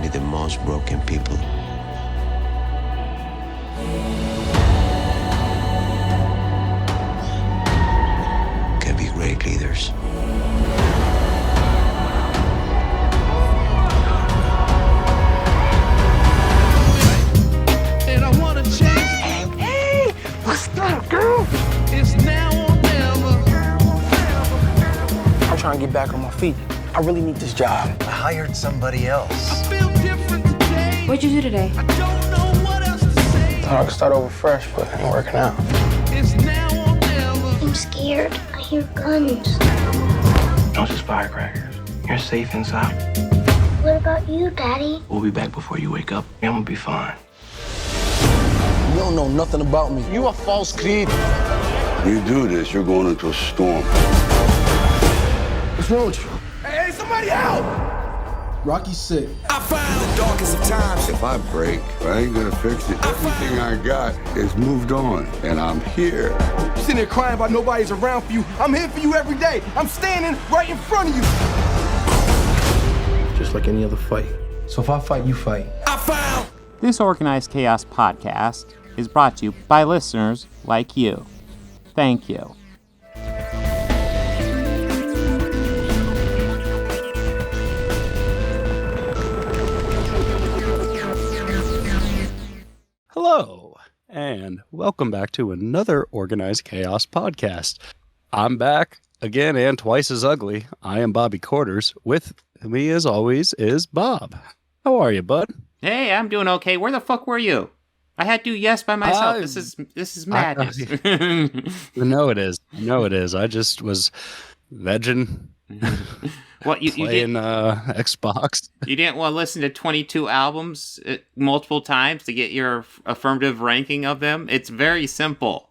with the most broken people. Can be great leaders. And I wanna change. Hey, what's up, girl? It's now or never. I'm trying to get back on my feet. I really need this job. I hired somebody else. I feel different today. What'd you do today? I don't know what else to say. Thought I could start over fresh, but it ain't working out. It's now or never. I'm scared. I hear guns. Those just firecrackers. You're safe inside. What about you, Daddy? We'll be back before you wake up. I'm gonna be fine. You don't know nothing about me. You a false kid. You do this, you're going into a storm. What's wrong with you? Hey, somebody help! Rocky's sick. I found the darkest of times. If I break, I ain't gonna fix it. Everything I got is moved on, and I'm here. You're sitting there crying about nobody's around for you. I'm here for you every day. I'm standing right in front of you. Just like any other fight. So if I fight, you fight. I found. This Organized Chaos podcast is brought to you by listeners like you. Thank you. Hello, and welcome back to another Organized Chaos podcast. I'm back again and twice as ugly. I am Bobby Quarters. With me, as always, is Bob. How are you, bud? Hey, I'm doing okay. Where the fuck were you? I had to yes by myself. This is madness. No, it is. No, it is. I just was vegging. What you playing did, Xbox. You didn't want to listen to 22 albums multiple times to get your affirmative ranking of them? It's very simple.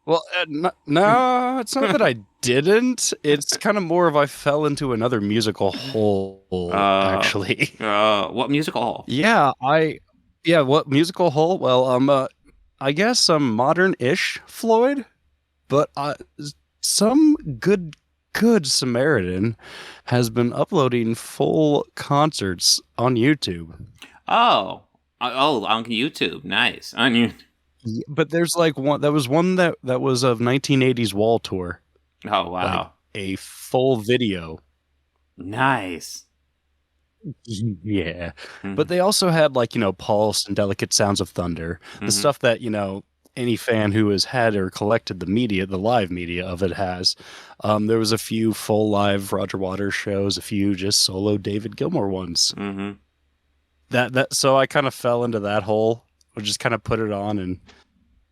No, it's not that I didn't. It's kind of more of I fell into another musical hole, actually. What musical hole? What musical hole? Well, I guess some modern-ish Floyd, but some good Samaritan has been uploading full concerts on YouTube. Oh, on YouTube. Nice. On you. But there's like one that was of 1980s Wall Tour. Oh, wow. Like a full video. Nice. Yeah. Mm-hmm. But they also had like, Pulse and Delicate Sounds of Thunder. The stuff that, any fan who has had or collected the live media of it has. There was a few full live Roger Waters shows, a few just solo David Gilmour ones. Mm-hmm. So I kind of fell into that hole. We'll just kind of put it on and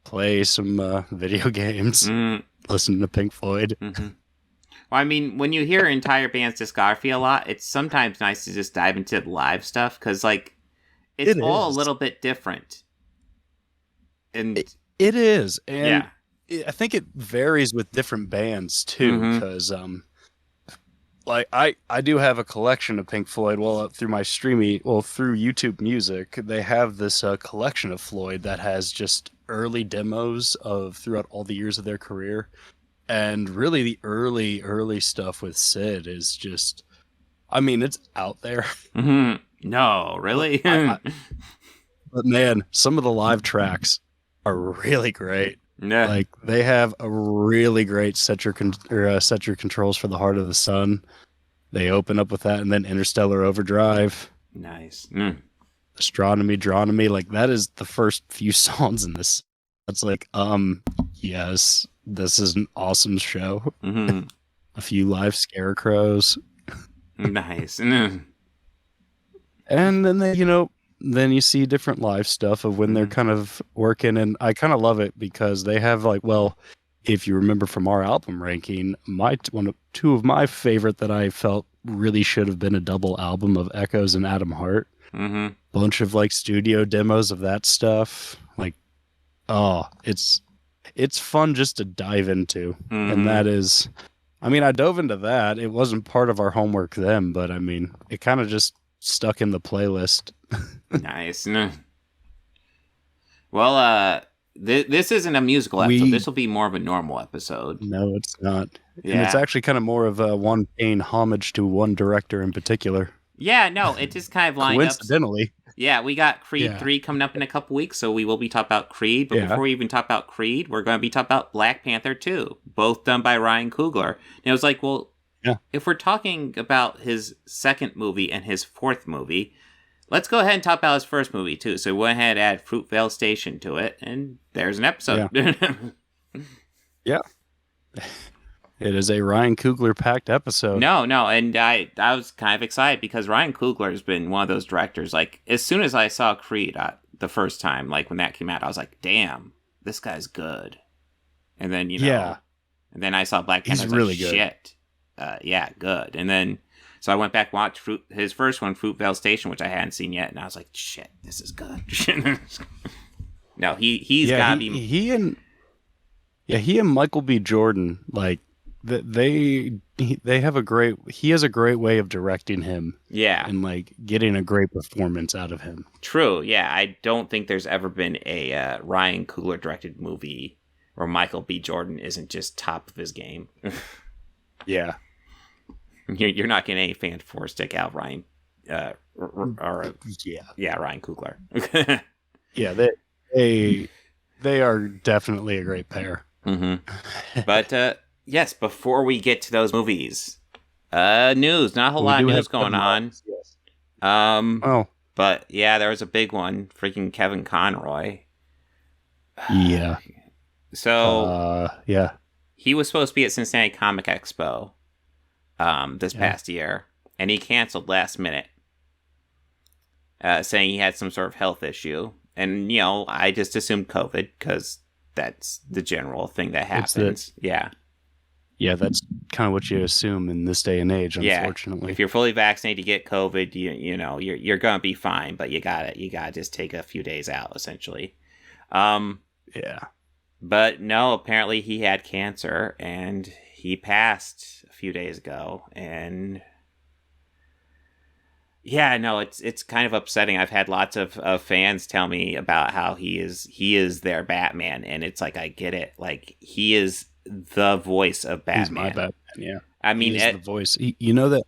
play some video games, listen to Pink Floyd. Mm-hmm. Well, I mean, when you hear entire band's discography a lot, it's sometimes nice to just dive into the live stuff because, like, it's all a little bit different. And it is, and I think it varies with different bands too, because like I do have a collection of Pink Floyd. Well, through YouTube Music, they have this collection of Floyd that has just early demos of throughout all the years of their career, and really the early stuff with Sid is just, I mean, it's out there. Mm-hmm. No, really. But man, some of the live tracks are really great. Yeah. Like they have a really great set your controls for the Heart of the Sun. They open up with that, and then Interstellar Overdrive. Nice. Astronomy, Dronomy, like that is the first few songs in this. That's like, yes, this is an awesome show. Mm-hmm. A few live scarecrows. Nice. And then then you see different live stuff of when they're kind of working, and I kind of love it because they have like, well, if you remember from our album ranking, two of my favorite that I felt really should have been a double album of Echoes and Adam Hart. Mm-hmm. Bunch of like studio demos of that stuff. Like, it's fun just to dive into, and that is, I mean, I dove into that. It wasn't part of our homework then, but I mean, it kind of just stuck in the playlist. Nice. Well, this isn't a musical episode. This will be more of a normal episode. No, it's not. Yeah. And it's actually kind of more of one paying homage to one director in particular. Yeah, no, it just kind of lined up. Coincidentally. Yeah, we got Creed 3 coming up in a couple weeks, so we will be talking about Creed. But before we even talk about Creed, we're going to be talking about Black Panther 2, both done by Ryan Coogler. And it was like, well, if we're talking about his second movie and his fourth movie, let's go ahead and talk about his first movie, too. So we went ahead and added Fruitvale Station to it, and there's an episode. Yeah. It is a Ryan Coogler-packed episode. No, and I was kind of excited because Ryan Coogler has been one of those directors. Like, as soon as I saw Creed the first time, like when that came out, I was like, damn, this guy's good. And then, and then I saw Black Panther. He's really good. Shit. Good. And then, so I went back and watched his first one, Fruitvale Station, which I hadn't seen yet, and I was like, shit, this is good. No, he's got to be... He and Michael B. Jordan, like, they have he has a great way of directing him. Yeah. And like getting a great performance out of him. True. Yeah. I don't think there's ever been a Ryan Coogler directed movie where Michael B. Jordan isn't just top of his game. Yeah. You're not getting any fan for stick out Ryan Ryan Coogler. Yeah, they are definitely a great pair. Mm-hmm. But yes, before we get to those movies, news. Not a whole lot of news going on. Yes. But yeah, there was a big one. Freaking Kevin Conroy. Yeah. So yeah, he was supposed to be at Cincinnati Comic Expo this past year, and he canceled last minute, saying he had some sort of health issue. And I just assumed COVID because that's the general thing that happens. Yeah, that's kind of what you assume in this day and age. Unfortunately, if you're fully vaccinated, you get COVID, you're gonna be fine. But you gotta just take a few days out, essentially. Yeah. But no, apparently he had cancer, and he passed a few days ago. And yeah, no, it's kind of upsetting. I've had lots of fans tell me about how he is their Batman, and it's like, I get it. Like, he is the voice of Batman. He's my Batman, yeah. I mean, he's the voice. You know that...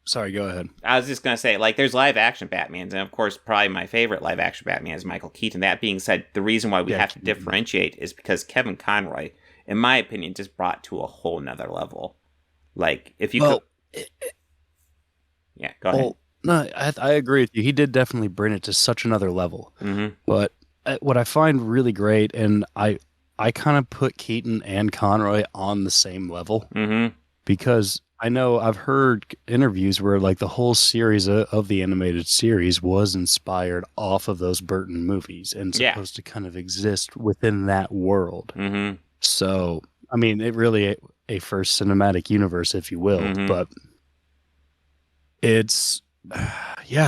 Sorry, go ahead. I was just going to say, like, there's live-action Batmans, and of course, probably my favorite live-action Batman is Michael Keaton. That being said, the reason why we have to differentiate is because Kevin Conroy, in my opinion, just brought to a whole nother level. Like, if you could... Yeah, go ahead. No, I agree with you. He did definitely bring it to such another level. Mm-hmm. But what I find really great, and I kind of put Keaton and Conroy on the same level, because I know I've heard interviews where like the whole series of the animated series was inspired off of those Burton movies and supposed to kind of exist within that world. Mm-hmm. So, I mean, it really a first cinematic universe, if you will, but it's,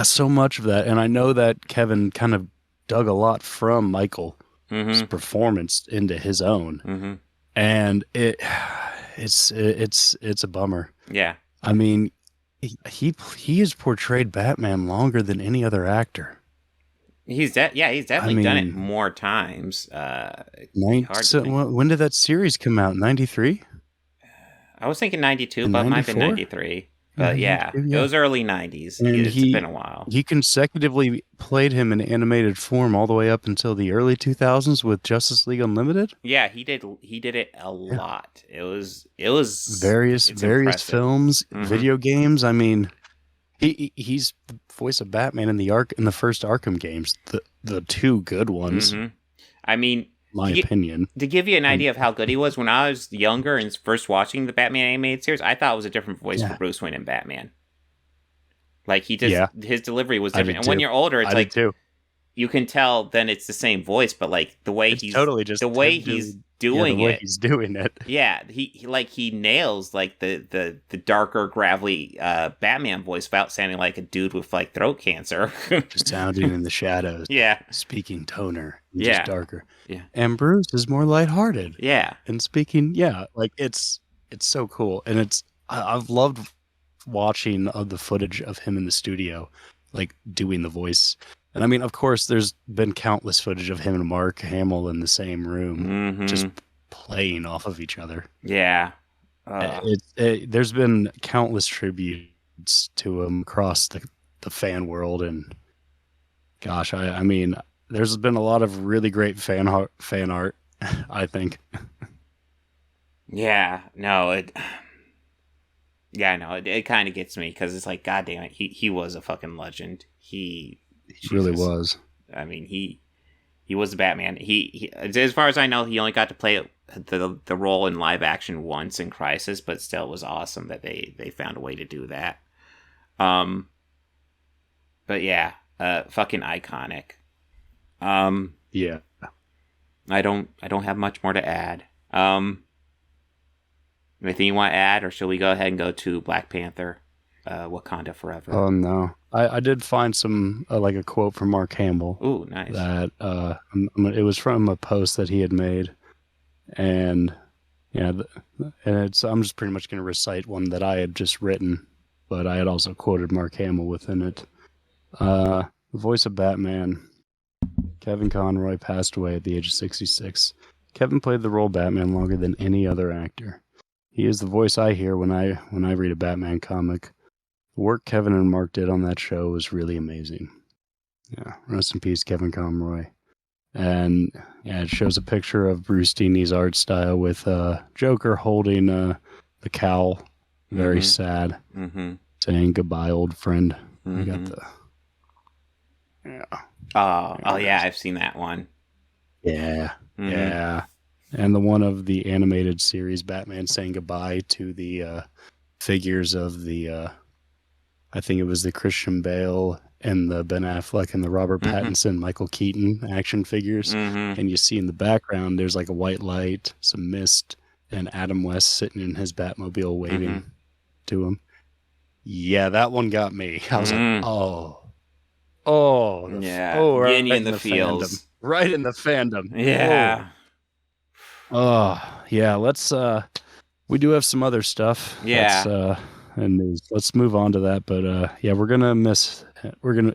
so much of that. And I know that Kevin kind of dug a lot from Michael's performance into his own. And it's a bummer. Yeah. I mean, he has portrayed Batman longer than any other actor. He's definitely done it more times. When did that series come out? 93? I was thinking 92, but it might have been 93. But yeah, it was early 90s. It's been a while. He consecutively played him in animated form all the way up until the early 2000s with Justice League Unlimited. Yeah, he did it a lot. It was various impressive. films, video games. I mean, he's the voice of Batman in the first Arkham games, the two good ones. I mean, my opinion. To give you an idea of how good he was, when I was younger and first watching the Batman animated series, I thought it was a different voice for Bruce Wayne and Batman. Like, his delivery was different. And when you're older, it's like, you can tell then it's the same voice, but like the way he's doing it. Yeah, he nails like the darker, gravelly Batman voice without sounding like a dude with like throat cancer. Just sounding in the shadows. Yeah. Speaking toner. Just darker. Yeah. And Bruce is more lighthearted. Yeah. And speaking, like it's so cool. And I've loved watching the footage of him in the studio, like doing the voice. And I mean, of course, there's been countless footage of him and Mark Hamill in the same room, just playing off of each other. Yeah. There's been countless tributes to him across the fan world. And gosh, I mean, there's been a lot of really great fan art, I think. Yeah, no, it kind of gets me because it's like, God damn it, he was a fucking legend. He really was. I mean, he was the Batman. He as far as I know, he only got to play the role in live action once in Crisis, but still it was awesome that they found a way to do that. But yeah, fucking iconic. Yeah. I don't have much more to add. Anything you want to add, or should we go ahead and go to Black Panther, Wakanda Forever? Oh no, I did find some like a quote from Mark Hamill. Ooh, nice. That it was from a post that he had made, and I'm just pretty much going to recite one that I had just written, but I had also quoted Mark Hamill within it. The voice of Batman, Kevin Conroy, passed away at the age of 66. Kevin played the role of Batman longer than any other actor. He is the voice I hear when I read a Batman comic. The work Kevin and Mark did on that show was really amazing. Yeah, rest in peace, Kevin Conroy. And yeah, it shows a picture of Bruce Dini's art style with Joker holding the cowl, very sad, saying goodbye, old friend. We got the Oh yeah, I've seen that one. Yeah, yeah. And the one of the animated series, Batman saying goodbye to the figures of the, I think it was the Christian Bale and the Ben Affleck and the Robert Pattinson, Michael Keaton action figures. And you see in the background, there's like a white light, some mist, and Adam West sitting in his Batmobile waving to him. Yeah, that one got me. I was like, getting in the feels. Fandom. Right in the fandom. Yeah. Oh, yeah, let's we do have some other stuff. Yeah. And let's move on to that, but yeah,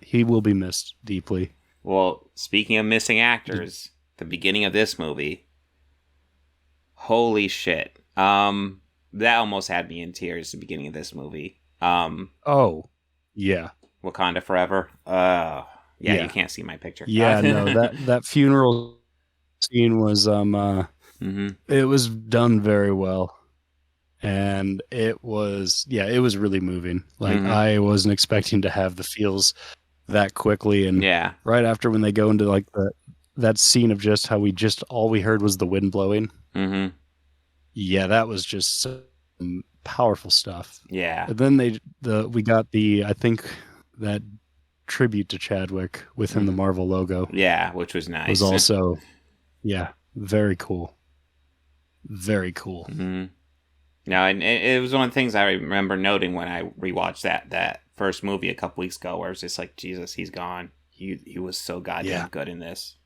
he will be missed deeply. Well, speaking of missing actors, the beginning of this movie, holy shit. That almost had me in tears, the beginning of this movie. Oh, yeah. Wakanda Forever. Yeah, you can't see my picture. Yeah, no, that funeral scene was it was done very well, and it was really moving. Like I wasn't expecting to have the feels that quickly, and right after when they go into like that scene of just how all we heard was the wind blowing. Yeah, that was just some powerful stuff. Yeah, and then we got I think that tribute to Chadwick within the Marvel logo. Yeah, which was nice. Was also very cool. Very cool. No, and it was one of the things I remember noting when I rewatched that first movie a couple weeks ago, where it was just like, Jesus, he's gone. He was so goddamn good in this.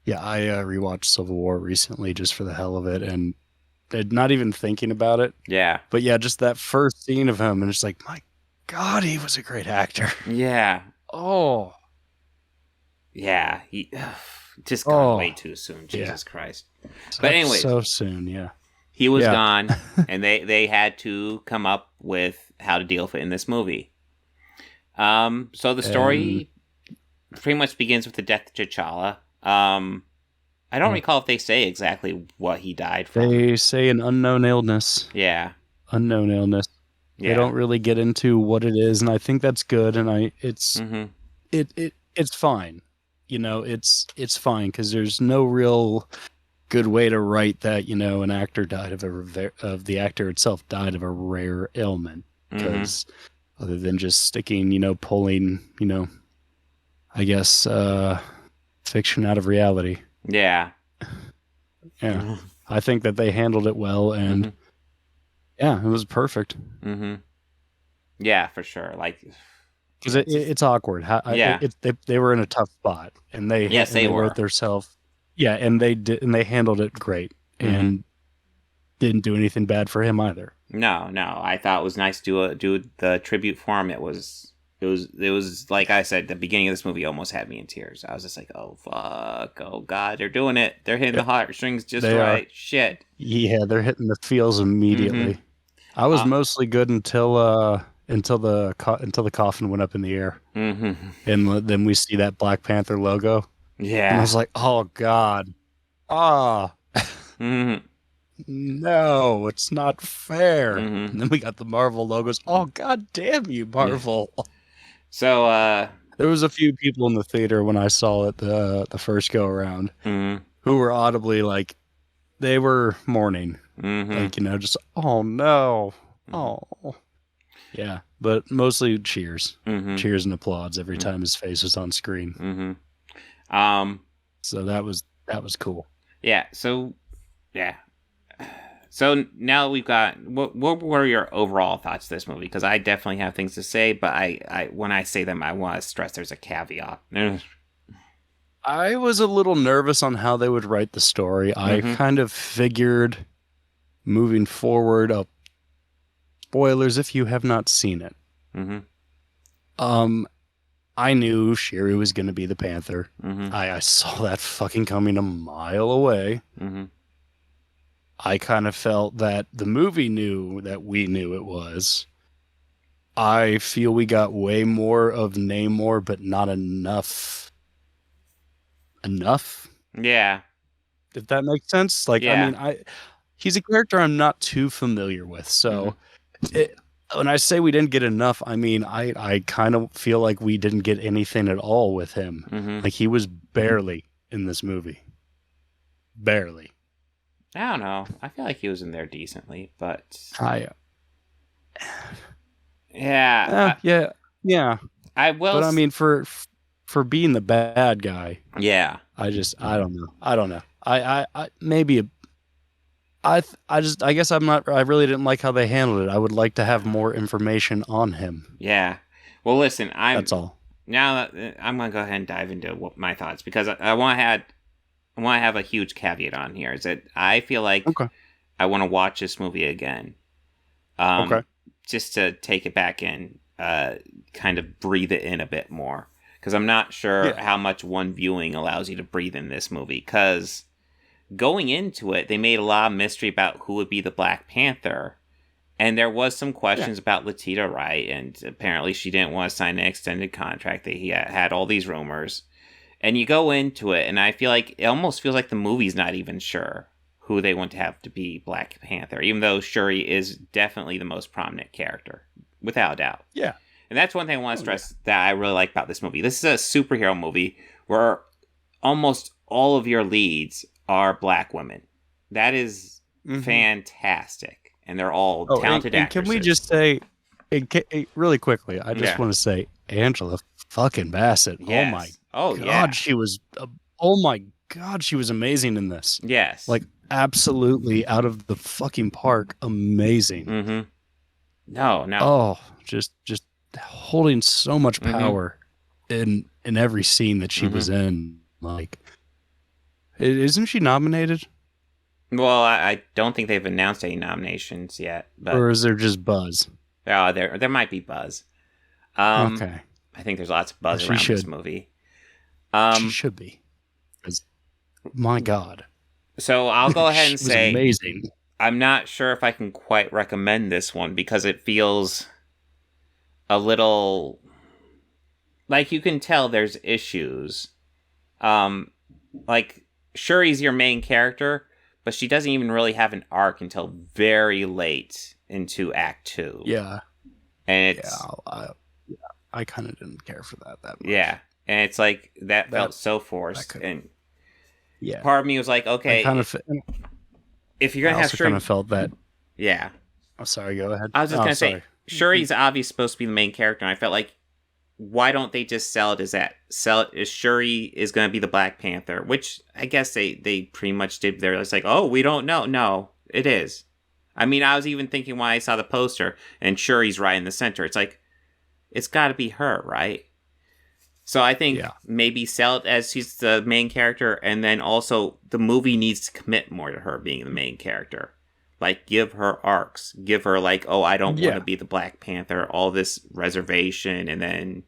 Yeah, I rewatched Civil War recently just for the hell of it, and not even thinking about it. Yeah. But yeah, just that first scene of him, and it's like, my God, he was a great actor. Yeah. Oh. Yeah, he just gone way too soon. Jesus Christ. But anyways, so soon, yeah. He was gone, and they had to come up with how to deal with it in this movie. So the story pretty much begins with the death of T'Challa. I don't recall if they say exactly what he died from. They say an unknown illness. Yeah. Unknown illness. Yeah. They don't really get into what it is, and I think that's good, and it's fine. You know, it's fine, because there's no real good way to write that, you know, an actor died of the actor itself died of a rare ailment, because other than just sticking, you know, pulling, you know, I guess fiction out of reality. Yeah. Yeah. I think that they handled it well, and yeah, it was perfect. Yeah, for sure. Like, because it's awkward. They were in a tough spot, and they wrote themselves. Yeah, and they did, and they handled it great, and didn't do anything bad for him either. No. I thought it was nice to do the tribute for him. It was like I said, the beginning of this movie almost had me in tears. I was just like, oh fuck, oh god, they're doing it. They're hitting the heartstrings just right. Shit. Yeah, they're hitting the feels immediately. I was mostly good until until the coffin went up in the air, mm-hmm. and then we see that Black Panther logo. Yeah, and I was like, oh god, mm-hmm. no, it's not fair. Mm-hmm. And then we got the Marvel logos. Oh god damn you, Marvel. Yeah. So there was a few people in the theater when I saw it the first go around mm-hmm. who were audibly like, they were mourning, mm-hmm. like, you know, just oh no, mm-hmm. oh yeah, but mostly cheers, mm-hmm. cheers and applause every mm-hmm. time his face was on screen. Mm-hmm. So that was cool. Yeah. So yeah. So now we've got, what were your overall thoughts of this movie? Because I definitely have things to say, but I when I say them, I want to stress there's a caveat. I was a little nervous on how they would write the story. Mm-hmm. I kind of figured moving forward, spoilers if you have not seen it. Mm-hmm. I knew Shuri was going to be the Panther. Mm-hmm. I saw that fucking coming a mile away. Mm-hmm. I kind of felt that the movie knew that we knew it was. I feel we got way more of Namor, but not enough. Enough? Yeah. If that makes sense. Like, yeah. I mean, he's a character I'm not too familiar with. So when I say we didn't get enough, I mean, I kind of feel like we didn't get anything at all with him. Mm-hmm. Like, he was barely in this movie. Barely. I don't know. I feel like he was in there decently, but yeah. I will. But I mean, for being the bad guy, yeah. I don't know. I maybe I guess I really didn't like how they handled it. I would like to have more information on him. Yeah. Well, listen, that's all. Now I'm gonna go ahead and dive into my thoughts, because I want to have a huge caveat on here. Is that I feel like I want to watch this movie again. Just to take it back in, kind of breathe it in a bit more, because I'm not sure how much one viewing allows you to breathe in this movie. Because going into it, they made a lot of mystery about who would be the Black Panther, and there was some questions about Letitia Wright, and apparently she didn't want to sign an extended contract. That he had all these rumors. And you go into it, and I feel like it almost feels like the movie's not even sure who they want to have to be Black Panther, even though Shuri is definitely the most prominent character, without a doubt. Yeah. And that's one thing I want to stress that I really like about this movie. This is a superhero movie where almost all of your leads are Black women. That is fantastic. And they're all talented actresses. Can we just say, really quickly, I just want to say, Angela fucking Bassett. Yes. Oh my God, she was. Oh my God, she was amazing in this. Yes. Like, absolutely out of the fucking park, amazing. Mm-hmm. No. Oh, just holding so much power in every scene that she was in. Like, isn't she nominated? Well, I don't think they've announced any nominations yet. But or is there just buzz? Oh, there might be buzz. Okay. I think there's lots of buzz around this movie. She should be. My God. So I'll go ahead and say, amazing. I'm not sure if I can quite recommend this one, because it feels a little like you can tell there's issues. Like, Shuri's your main character, but she doesn't even really have an arc until very late into Act 2. Yeah. And it's... I kind of didn't care for that much. Yeah. And it's like, that felt so forced. And part of me was like, okay, if you're going to have Shuri... I kind of felt that... Yeah. I'm sorry, go ahead. I was just going to say, Shuri's obviously supposed to be the main character, and I felt like, why don't they just sell it as that? Sell it as Shuri is going to be the Black Panther, which I guess they pretty much did there. It's like, oh, we don't know. No, it is. I mean, I was even thinking when I saw the poster and Shuri's right in the center. It's like, it's got to be her, right? So I think maybe sell it as she's the main character, and then also the movie needs to commit more to her being the main character. Like, give her arcs. Give her, like, oh, I don't want to be the Black Panther, all this reservation, and then...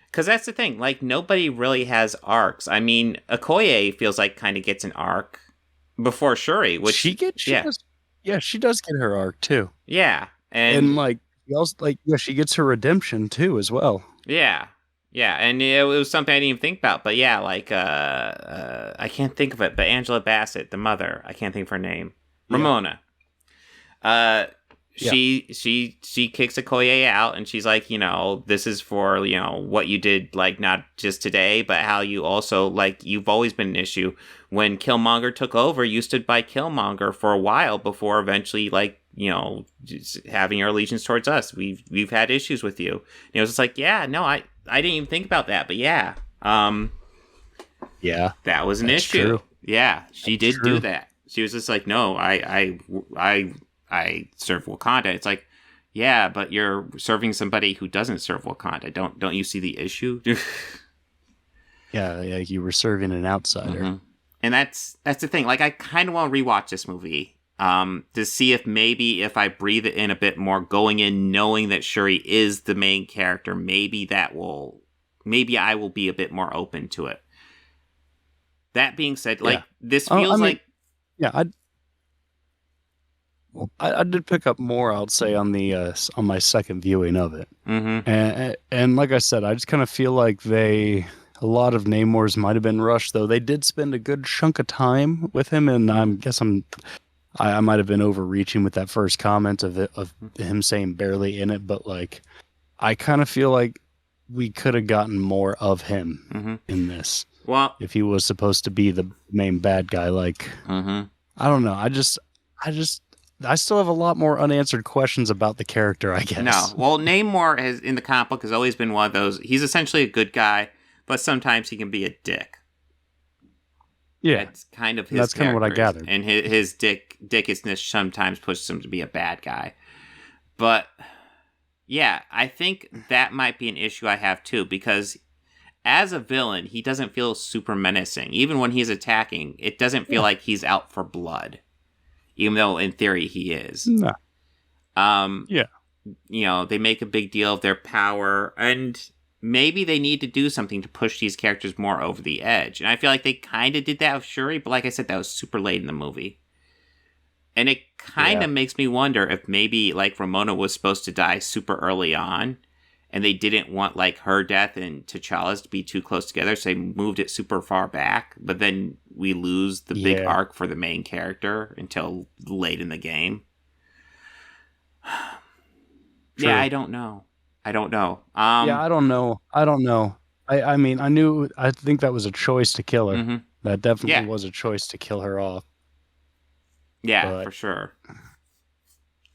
Because that's the thing. Like, nobody really has arcs. I mean, Okoye feels like kind of gets an arc before Shuri, which... She does get her arc, too. Yeah. And like, she gets her redemption too as well. Yeah. Yeah, and it was something I didn't even think about. But yeah, like I can't think of it, but Angela Bassett, the mother, I can't think of her name. Ramona. She kicks Okoye out, and she's like, this is for, what you did, like, not just today, but how you also, like, you've always been an issue. When Killmonger took over, you stood by Killmonger for a while before eventually, like, just having your allegiance towards us. We've had issues with you. And it was just like, yeah, no, I didn't even think about that, but yeah. Yeah. That was an issue. True. Yeah, she did do that. She was just like, no, I serve Wakanda. It's like, yeah, but you're serving somebody who doesn't serve Wakanda. Don't you see the issue? Yeah, you were serving an outsider. Mm-hmm. And that's the thing. Like, I kind of want to rewatch this movie to see if maybe if I breathe it in a bit more, going in knowing that Shuri is the main character, maybe I will be a bit more open to it. That being said, like, this feels like... Yeah, I did pick up more, I'll say, on my second viewing of it. Mm-hmm. And like I said, I just kind of feel like a lot of Namors might have been rushed, though. They did spend a good chunk of time with him, and I might have been overreaching with that first comment of him saying barely in it, but like, I kind of feel like we could have gotten more of him in this. Well, if he was supposed to be the main bad guy, like, I don't know. I still have a lot more unanswered questions about the character, I guess. No. Well, Namor in the comic book has always been one of those. He's essentially a good guy, but sometimes he can be a dick. Yeah. That's kind of his That's kind of what I gathered. And his dickishness sometimes pushes him to be a bad guy. But, yeah, I think that might be an issue I have, too, because as a villain, he doesn't feel super menacing. Even when he's attacking, it doesn't feel like he's out for blood. Even though, in theory, he is. No. They make a big deal of their power, and maybe they need to do something to push these characters more over the edge. And I feel like they kind of did that with Shuri, but like I said, that was super late in the movie. And it kind of makes me wonder if maybe, like, Ramona was supposed to die super early on, and they didn't want, like, her death and T'Challa's to be too close together, so they moved it super far back. But then we lose the big arc for the main character until late in the game. True. Yeah, I don't know. I don't know. I think that was a choice to kill her. Mm-hmm. That definitely was a choice to kill her off. Yeah, but, for sure.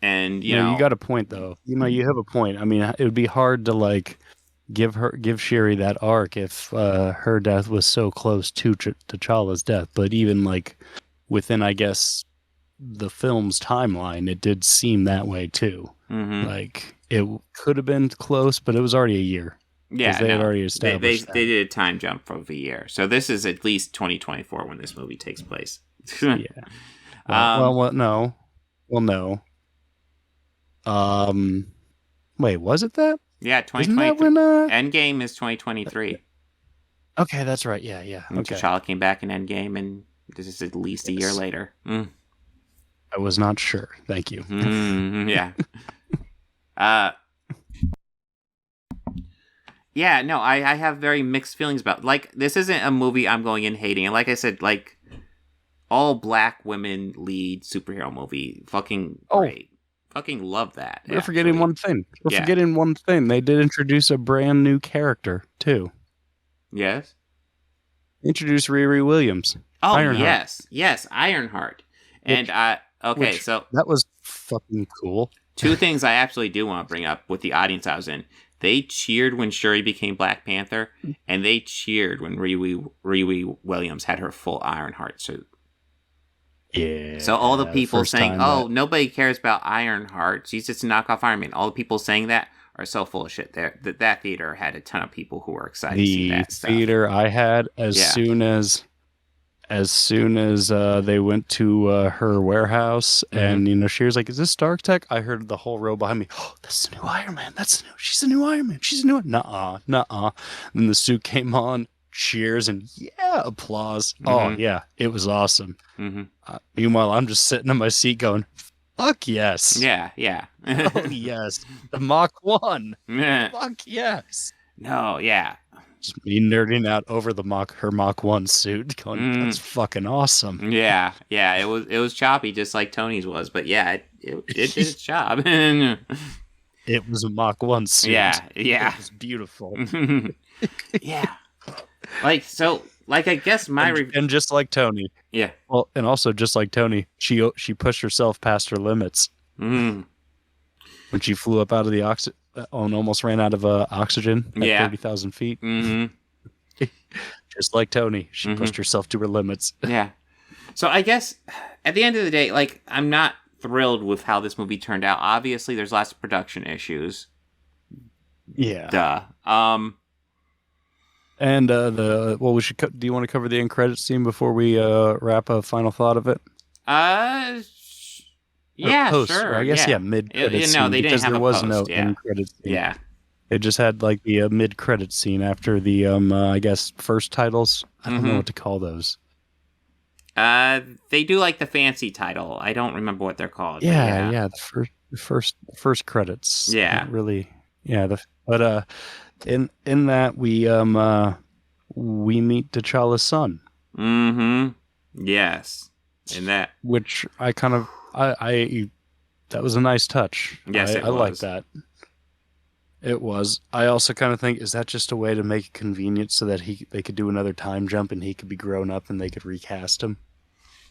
And, you got a point, though. You have a point. I mean, it would be hard to, like, give Shuri that arc if her death was so close to T'Challa's death. But even, like, within, I guess, the film's timeline, it did seem that way, too. Mm-hmm. Like, it could have been close, but it was already a year. Yeah, they had already established they did a time jump of a year. So this is at least 2024 when this movie takes place. Yeah. No. Wait, was it that? Yeah, 2023. Endgame is 2023. Okay, that's right. Yeah. And T'Challa came back in Endgame, and this is at least a year later. I was not sure. Thank you. Yeah. Yeah, no, I have very mixed feelings about, like, this isn't a movie I'm going in hating. And like I said, like, all black women lead superhero movie. Fucking great. Fucking love that. We're forgetting one thing. Forgetting one thing. They did introduce a brand new character, too. Yes? Introduce Riri Williams. Oh, Ironheart. Yes, Ironheart. And, so... That was fucking cool. Two things I absolutely do want to bring up with the audience I was in. They cheered when Shuri became Black Panther, and they cheered when Riri Williams had her full Ironheart suit. Yeah. So all the people saying, nobody cares about Ironheart, she's just a knockoff Iron Man, all the people saying that are so full of shit. That theater had a ton of people who were excited to see that stuff. The theater I had, as soon as they went to her warehouse, and she was like, "Is this Stark Tech?" I heard the whole row behind me. Oh, that's the new Iron Man. She's the new Iron Man. She's the new one. Nuh-uh. Then the suit came on. Cheers and applause. Oh yeah, it was awesome. Meanwhile, I'm just sitting in my seat going, Fuck yes. Yeah. Oh yes. The Mach 1. Yeah. Fuck yes. No, yeah. Just me nerding out over her Mach 1 suit, going, that's fucking awesome. Yeah. It was choppy, just like Tony's was, but yeah, it did its job. It was a Mach 1 suit. Yeah. It was beautiful. Yeah. I guess and just like Tony. Yeah. Well, and also just like Tony, she pushed herself past her limits. When she flew up out of the and almost ran out of oxygen at 30,000 feet. Just like Tony, she pushed herself to her limits. Yeah. So I guess at the end of the day, like, I'm not thrilled with how this movie turned out. Obviously, there's lots of production issues. Yeah. Duh. And do you want to cover the end credit scene before we wrap a final thought of it? Yeah, post, sure. I guess mid credit scene. No, they didn't have there a was post, no end credit scene. Yeah. They just had like the mid credit scene after the I guess first titles. I don't know what to call those. They do like the fancy title. I don't remember what they're called. Yeah, the first credits. Yeah. Not really. Yeah, but in that we meet T'Challa's son. Yes. In that, which I kind of I that was a nice touch. Yes, I like that. It was. I also kind of think, is that just a way to make it convenient so that they could do another time jump and he could be grown up and they could recast him?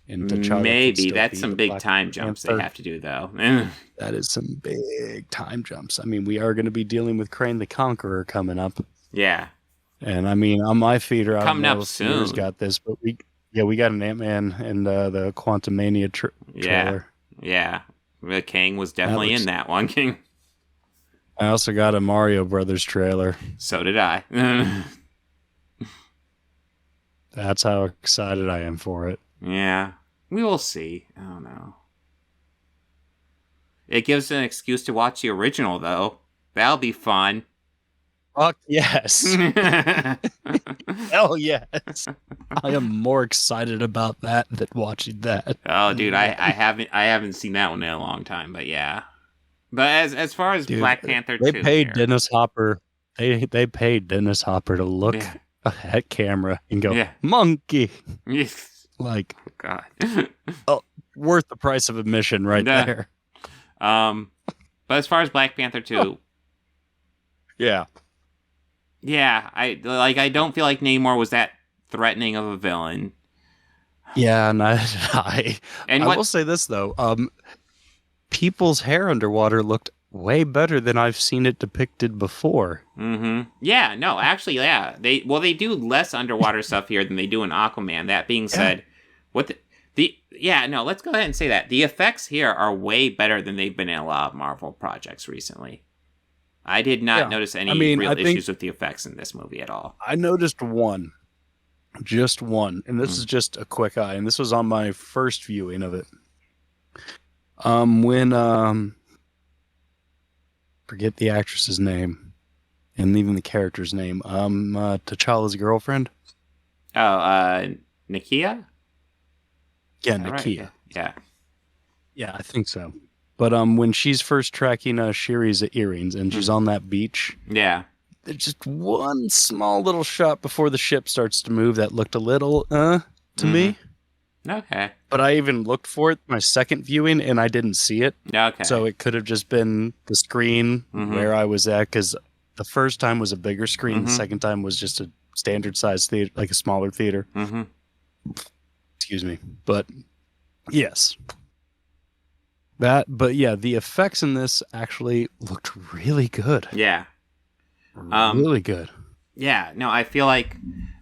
And maybe that's some big time jumps they have to do, though. That is some big time jumps. I mean, we are going to be dealing with Crane the Conqueror coming up. Yeah. And I mean, on my feeder, I don't know up if soon. Feeder's got this, but we got an Ant-Man and the Quantumania trailer. Yeah. King was definitely in that one, King. I also got a Mario Brothers trailer. So did I. That's how excited I am for it. Yeah. We will see. I don't know. It gives an excuse to watch the original, though. That'll be fun. Fuck yes. Hell yes. I am more excited about that than watching that. Oh, dude, I haven't seen that one in a long time, but yeah. But as far as Black Panther 2, they paid Dennis Hopper. They paid Dennis Hopper to look at camera and go, monkey. Yes. Like, God. Worth the price of admission right there. But as far as Black Panther 2, yeah, I don't feel like Namor was that threatening of a villain. Yeah, neither did I. And I will say this though, people's hair underwater looked way better than I've seen it depicted before. Yeah, no, actually, yeah. They do less underwater stuff here than they do in Aquaman. That being said, let's go ahead and say that. The effects here are way better than they've been in a lot of Marvel projects recently. I did not notice any real issues with the effects in this movie at all. I noticed one. Just one. And this is just a quick eye. And this was on my first viewing of it. When forget the actress's name and even the character's name. T'Challa's girlfriend. Oh, Nakia? Yeah, Nakia. Right? Yeah, I think so. But when she's first tracking Shiri's earrings and she's on that beach. Yeah. There's just one small little shot before the ship starts to move that looked a little to me. Okay. But I even looked for it my second viewing and I didn't see it. Okay. So it could have just been the screen where I was at, because the first time was a bigger screen. The second time was just a standard size theater, like a smaller theater. Excuse me. But yes. But yeah, the effects in this actually looked really good. Yeah. Really good. Yeah, no, I feel like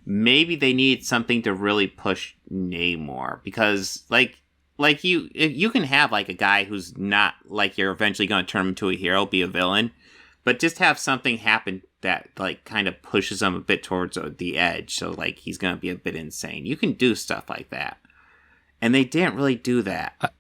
maybe they need something to really push Namor, because like you can have like a guy who's not like you're eventually going to turn him into a hero, be a villain, but just have something happen that like kind of pushes him a bit towards the edge, so like he's going to be a bit insane. You can do stuff like that, and they didn't really do that.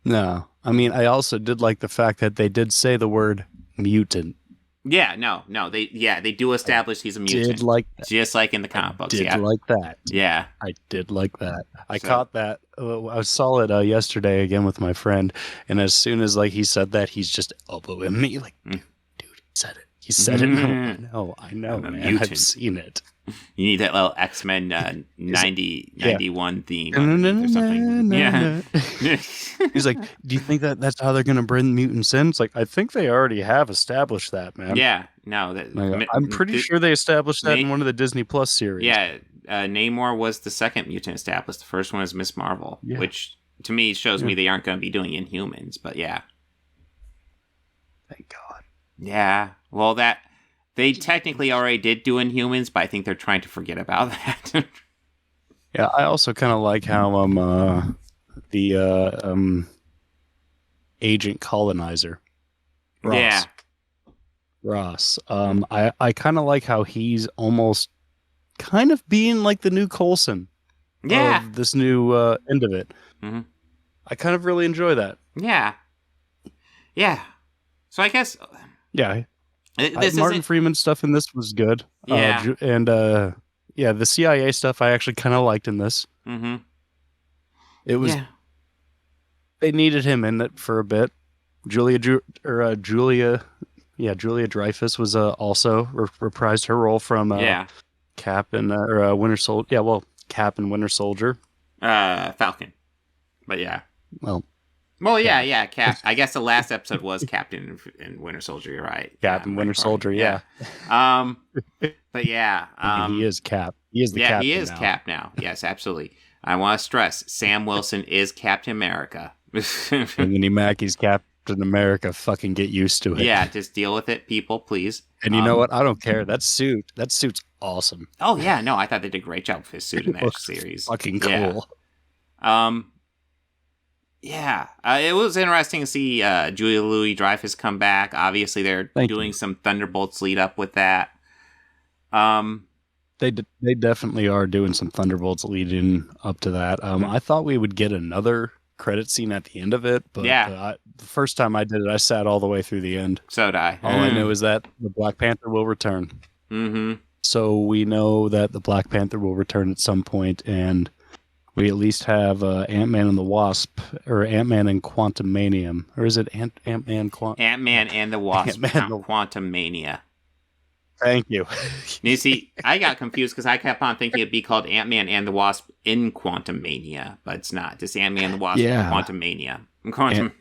No, I mean, I also did like the fact that they did say the word mutant Yeah, no, they do establish he's a mutant. Did like that. Just like in the comic books. Did like that. Yeah, I did like that. I caught that. I saw it yesterday again with my friend, and as soon as like he said that, he's just elbowing me like, dude, he said it. He said it. No, I know, man. I've seen it. You need that little X-Men 91 theme or something. Yeah. He's like, do you think that's how they're going to bring mutants in? It's like, I think they already have established that, man. Yeah. No. I'm pretty sure they established that in one of the Disney Plus series. Yeah. Namor was the second mutant established. The first one is Miss Marvel, which to me shows me they aren't going to be doing Inhumans, but yeah. Thank God. Yeah. Well, they technically already did do Inhumans, but I think they're trying to forget about that. Yeah, I also kind of like how the agent colonizer, Ross. Yeah. Ross. I kind of like how he's almost kind of being like the new Coulson. Yeah. Of this new end of it. Mm-hmm. I kind of really enjoy that. Yeah. Yeah. So I guess. Yeah. Martin Freeman stuff in this was good. Yeah. The CIA stuff I actually kind of liked in this. Mm-hmm. It was. Yeah. They needed him in it for a bit. Julia Dreyfus was also reprised her role from Cap and Winter Soldier. Yeah, well, Cap and Winter Soldier. Falcon. But yeah. Well, yeah, Cap. I guess the last episode was Captain and Winter Soldier. You're right. Captain Winter Soldier. Yeah. But yeah. He is Cap. He is the Captain. Yeah, he is now. Cap now. Yes, absolutely. I want to stress: Sam Wilson is Captain America. Anthony Mackie's Captain America. Fucking get used to it. Yeah, just deal with it, people, please. And you know what? I don't care. That suit's awesome. Oh yeah, no, I thought they did a great job with his suit in that series. Fucking cool. Yeah. It was interesting to see Julia Louis-Dreyfus come back. Obviously, they're doing some Thunderbolts lead up with that. They definitely are doing some Thunderbolts leading up to that. I thought we would get another credit scene at the end of it, but the first time I did it, I sat all the way through the end. So did I. All I know is that the Black Panther will return. Mm-hmm. So we know that the Black Panther will return at some point, and we at least have Ant-Man and the Wasp, or Ant-Man and Quantumanium. Or is it Ant-Man? Ant-Man and the Wasp, Quantumania. Thank you. You see, I got confused because I kept on thinking it'd be called Ant-Man and the Wasp in Quantumania, but it's not. Just Ant-Man and the Wasp Quantumania.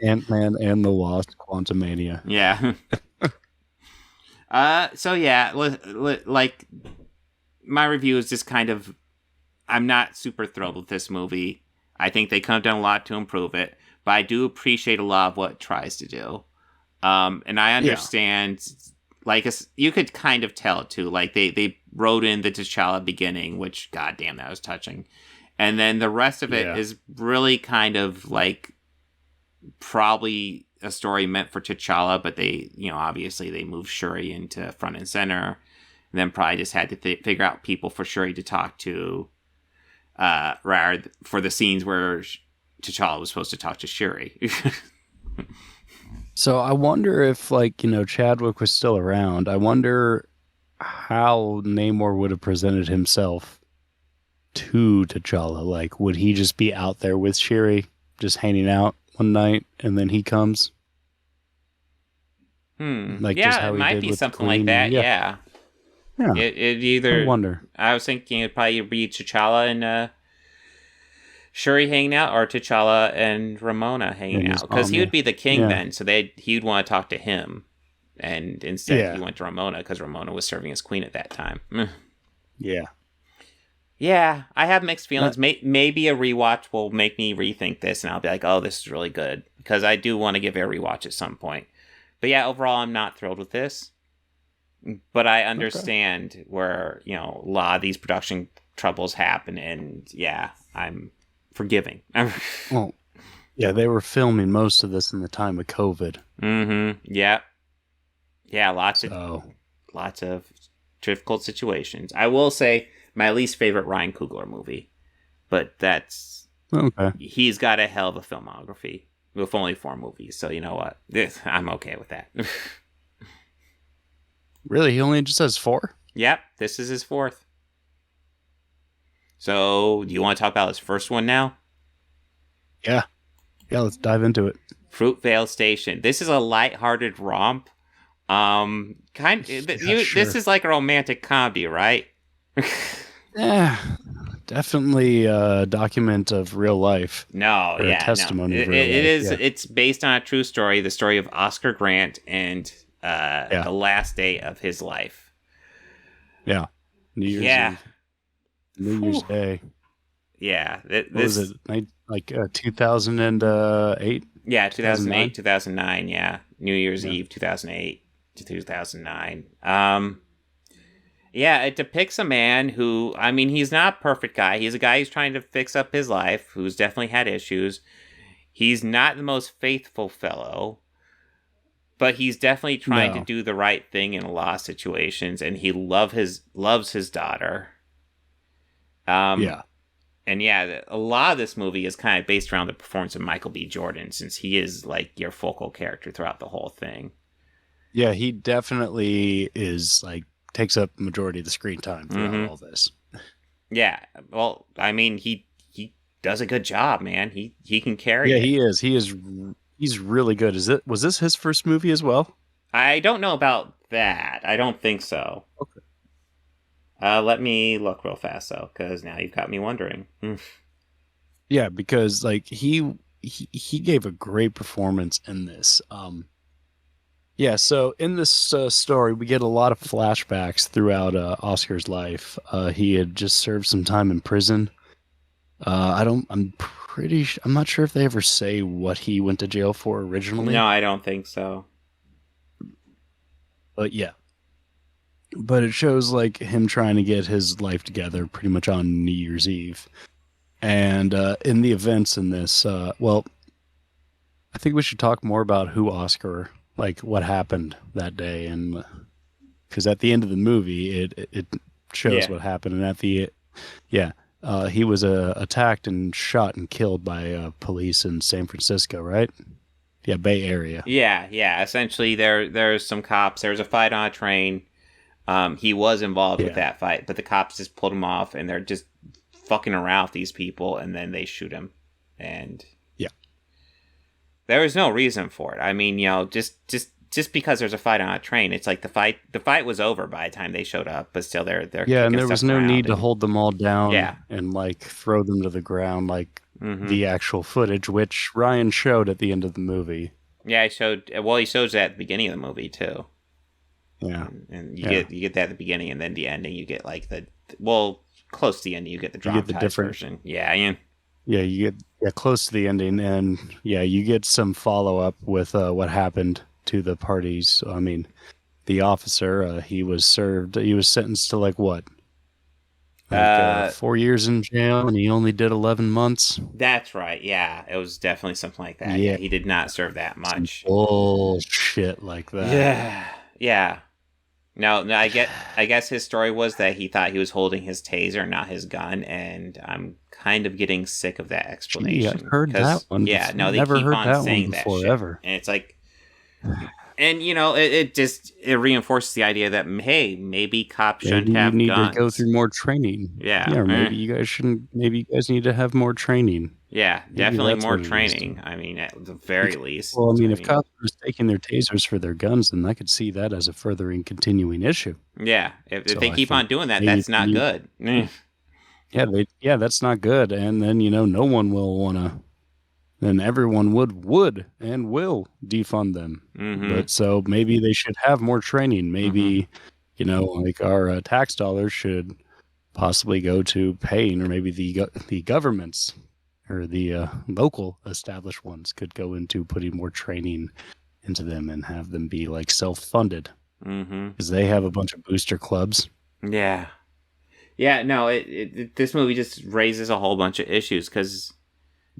Ant-Man and the Wasp Quantumania. Yeah. So yeah, like, my review is just kind of, I'm not super thrilled with this movie. I think they could have done a lot to improve it, but I do appreciate a lot of what it tries to do. And I understand, like, you could kind of tell too, like they wrote in the T'Challa beginning, which, goddamn, that was touching. And then the rest of it is really kind of like probably a story meant for T'Challa, but they, obviously they moved Shuri into front and center, and then probably just had to figure out people for Shuri to talk to, rather for the scenes where T'Challa was supposed to talk to Shuri. So I wonder if, Chadwick was still around. I wonder how Namor would have presented himself to T'Challa. Like, would he just be out there with Shuri, just hanging out one night, and then he comes? Like, just how it might be something like that. Yeah. It either. I wonder. I was thinking it'd probably be T'Challa and Shuri hanging out, or T'Challa and Ramona hanging out, because he would be the king then. So he'd want to talk to him, and instead he went to Ramona because Ramona was serving as queen at that time. Yeah, I have mixed feelings. Maybe a rewatch will make me rethink this, and I'll be like, "Oh, this is really good," because I do want to give it a rewatch at some point. But yeah, overall, I'm not thrilled with this. But I understand where, a lot of these production troubles happen, and I'm forgiving. Well, they were filming most of this in the time of COVID. Mm-hmm. Yeah. Yeah, lots of difficult situations. I will say my least favorite Ryan Coogler movie, but that's he's got a hell of a filmography with only 4 movies. So you know what? I'm okay with that. Really? He only just has 4? Yep, this is his 4th. So, do you want to talk about his first one now? Yeah. Yeah, let's dive into it. Fruitvale Station. This is a lighthearted romp. This is like a romantic comedy, right? Yeah, definitely a document of real life. No, a testimony of real life. It is. Yeah. It's based on a true story, the story of Oscar Grant and the last day of his life. Yeah. New Year's Day. Yeah. What was it? Like 2008? Yeah, 2008, 2009. Yeah. New Year's Eve, 2008 to 2009. Yeah, it depicts a man who, I mean, he's not a perfect guy. He's a guy who's trying to fix up his life, who's definitely had issues. He's not the most faithful fellow, but he's definitely trying to do the right thing in a lot of situations, and he loves his daughter. Yeah. And yeah, a lot of this movie is kind of based around the performance of Michael B. Jordan, since he is like your focal character throughout the whole thing. Yeah, he definitely is like takes up the majority of the screen time throughout all this. Yeah, well, I mean, he does a good job, man. He can carry it. Yeah, he's really good. Was this his first movie as well? I don't know about that. I don't think so. Okay. Let me look real fast though, because now you've got me wondering. Yeah, because like he gave a great performance in this. Yeah, so in this story, we get a lot of flashbacks throughout Oscar's life. He had just served some time in prison. I'm not sure if they ever say what he went to jail for originally. No, I don't think so. But yeah. But it shows like him trying to get his life together pretty much on New Year's Eve. And in the events in this, well, I think we should talk more about who Oscar, like what happened that day. And because at the end of the movie, it shows what happened. And he was attacked and shot and killed by police in San Francisco, right? Yeah, Bay Area. Yeah. Essentially, there's some cops. There was a fight on a train. He was involved with that fight, but the cops just pulled him off, and they're just fucking around with these people, and then they shoot him. And there was no reason for it. I mean, just because there's a fight on a train, it's like the fight was over by the time they showed up, but still they're and there was no need to hold them all down and like throw them to the ground like the actual footage, which Ryan showed at the end of the movie. Yeah, he shows that at the beginning of the movie too. Yeah, and you get that at the beginning, and then the ending you get like close to the ending you get the dramatized version. Yeah, you get close to the ending, and you get some follow up with what happened to the parties. I mean, the officer he was sentenced to like what? 4 years in jail, and he only did 11 months. That's right. Yeah, it was definitely something like that. Yeah, he did not serve that much. Some bullshit like that. Yeah. No, I guess his story was that he thought he was holding his taser, not his gun, and I'm kind of getting sick of that explanation. I've heard that one. Yeah, no, they keep on saying that shit. Ever. And it's like, and it reinforces the idea that hey, maybe cops shouldn't have guns. You need to go through more training. Yeah, or maybe you guys shouldn't. Maybe you guys need to have more training. Yeah, definitely more training. I mean, at the very least. Well, I mean, if cops were taking their tasers for their guns, then I could see that as a furthering, continuing issue. Yeah, if they keep on doing that, that's not good. Yeah, that's not good. And then no one will want to. Then everyone would and will defund them. Mm-hmm. But so maybe they should have more training. Maybe like our tax dollars should possibly go to paying, or maybe the governments. Or the local established ones could go into putting more training into them and have them be like self-funded because they have a bunch of booster clubs. Yeah. No, this movie just raises a whole bunch of issues because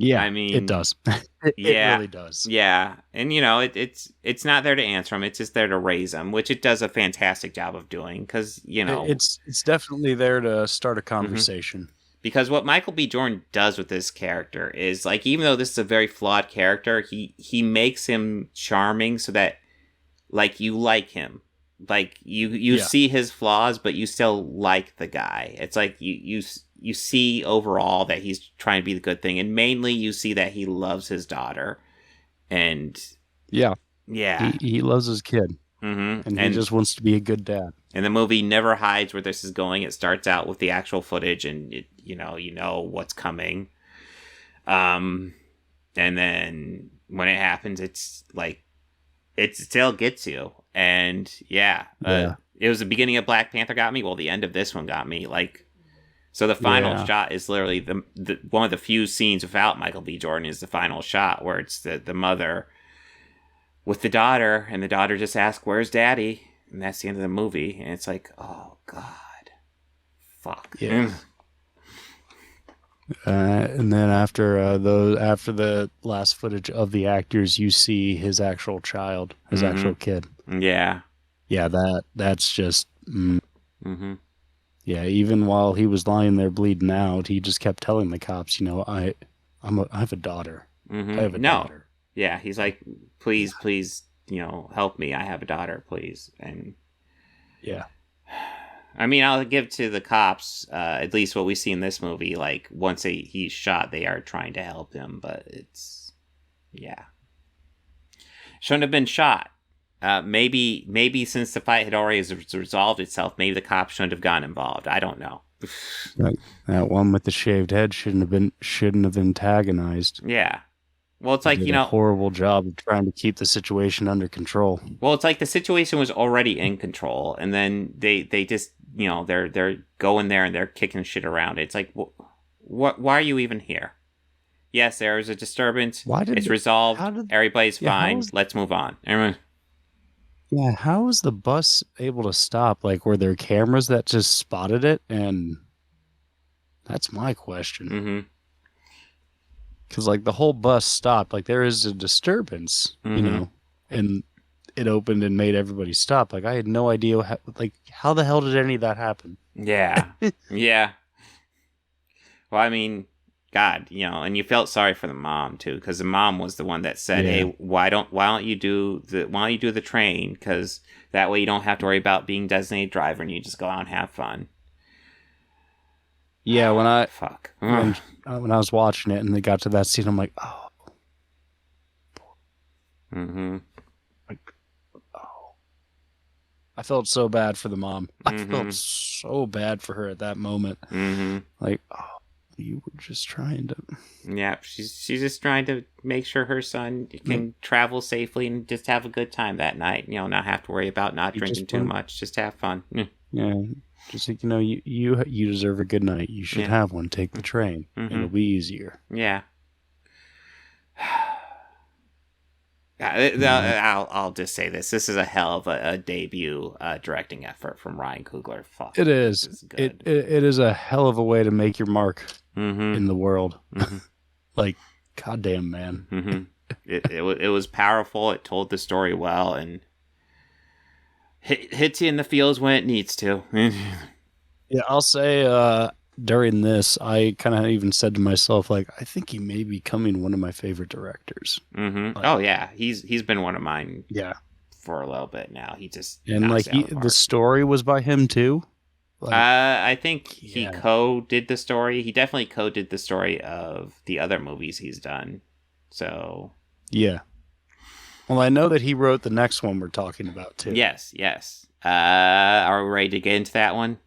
I mean it does. It really does. Yeah, and it's not there to answer them; it's just there to raise them, which it does a fantastic job of doing because it's definitely there to start a conversation. Because what Michael B. Jordan does with this character is, like, even though this is a very flawed character, he makes him charming so that, like, you like him. like you see his flaws, but you still like the guy. It's like you see overall that he's trying to be the good thing, and mainly you see that he loves his daughter, and yeah, he loves his kid, and he just wants to be a good dad. And the movie never hides where this is going. It starts out with the actual footage, and you know what's coming. And then when it happens, it's like it still gets you. And it was the beginning of Black Panther got me. Well, the end of this one got me. Like, so the final shot is literally the one of the few scenes without Michael B. Jordan is the final shot where it's the mother with the daughter, and the daughter just asks, "Where's Daddy?" And that's the end of the movie. And it's like, oh God, fuck. Yeah. And then after the last footage of the actors, you see his actual child, his actual kid. Yeah. Yeah, that's just. Yeah, even while he was lying there bleeding out, he just kept telling the cops, I have a daughter. I have a daughter. Yeah, he's like, please, help me. I have a daughter, please. And yeah. I mean, I'll give to the cops, at least what we see in this movie, like, once he's shot, they are trying to help him, but it's, shouldn't have been shot. Maybe since the fight had already resolved itself, maybe the cops shouldn't have gotten involved. I don't know. Right. That one with the shaved head shouldn't have antagonized. Yeah. Well, it's like, a horrible job of trying to keep the situation under control. Well, it's like the situation was already in control, and then they just, they're going there and they're kicking shit around. It's like, why are you even here? Yes, there was a disturbance. It's resolved. Everybody's fine. Let's move on. Everyone. Yeah, how was the bus able to stop? Like, were there cameras that just spotted it? And that's my question. Because, like, the whole bus stopped. Like, there is a disturbance, and it opened and made everybody stop. Like, I had no idea, how the hell did any of that happen? Yeah. Yeah. Well, I mean, God, and you felt sorry for the mom, too, because the mom was the one that said, hey, why don't you do the train? Because that way you don't have to worry about being designated driver and you just go out and have fun. Yeah, when I fuck when I was watching it and they got to that scene, I'm like, oh, like, oh, I felt so bad for the mom. I felt so bad for her at that moment. Like, oh, you were just trying to. Yeah, she's just trying to make sure her son can travel safely and just have a good time that night. Not have to worry about not drinking too much. Just have fun. Yeah. Just like, you deserve a good night. You should have one. Take the train. It'll be easier. Yeah. I'll just say this. This is a hell of a debut directing effort from Ryan Coogler. Fuck. It is. It is a hell of a way to make your mark in the world. Like, goddamn, man. It was powerful. It told the story well, and hits you in the feels when it needs to. Yeah, I'll say during this, I kind of even said to myself, like, I think he may be becoming one of my favorite directors. Like, oh yeah, he's been one of mine. Yeah, for a little bit now. He just the story was by him too. Like, I think he co-did the story. He definitely co-did the story of the other movies he's done. So yeah. Well, I know that he wrote the next one we're talking about too. Yes. Are we ready to get into that one?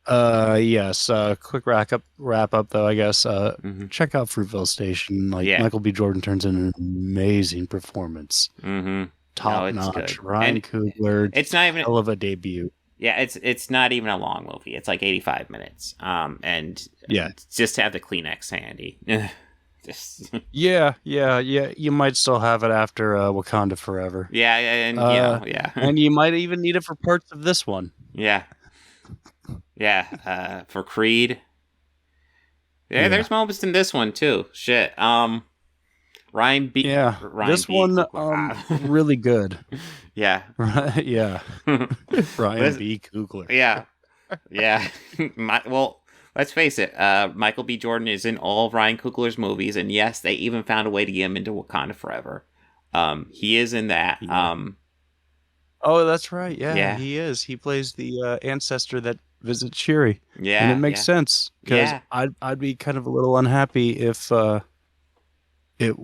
Yes. Quick wrap up though, I guess. Check out Fruitvale Station. Michael B. Jordan turns in an amazing performance. Top notch. Ryan Coogler. It's not even hell of a debut. Yeah, it's not even a long movie. It's like 85 minutes. And just to have the Kleenex handy. Yeah. You might still have it after Wakanda Forever. Yeah, and and you might even need it for parts of this one. Yeah. For Creed. Yeah, there's moments in this one too. Shit. Ryan B. Yeah, Ryan this B. one really good. Yeah. Right. Yeah. Ryan B. Coogler. Yeah. Well, let's face it. Michael B. Jordan is in all of Ryan Coogler's movies, and yes, they even found a way to get him into Wakanda Forever. He is in that. Oh, that's right. Yeah, he is. He plays the ancestor that visits Shuri. Yeah, and it makes sense because Yeah. I'd be kind of a little unhappy if it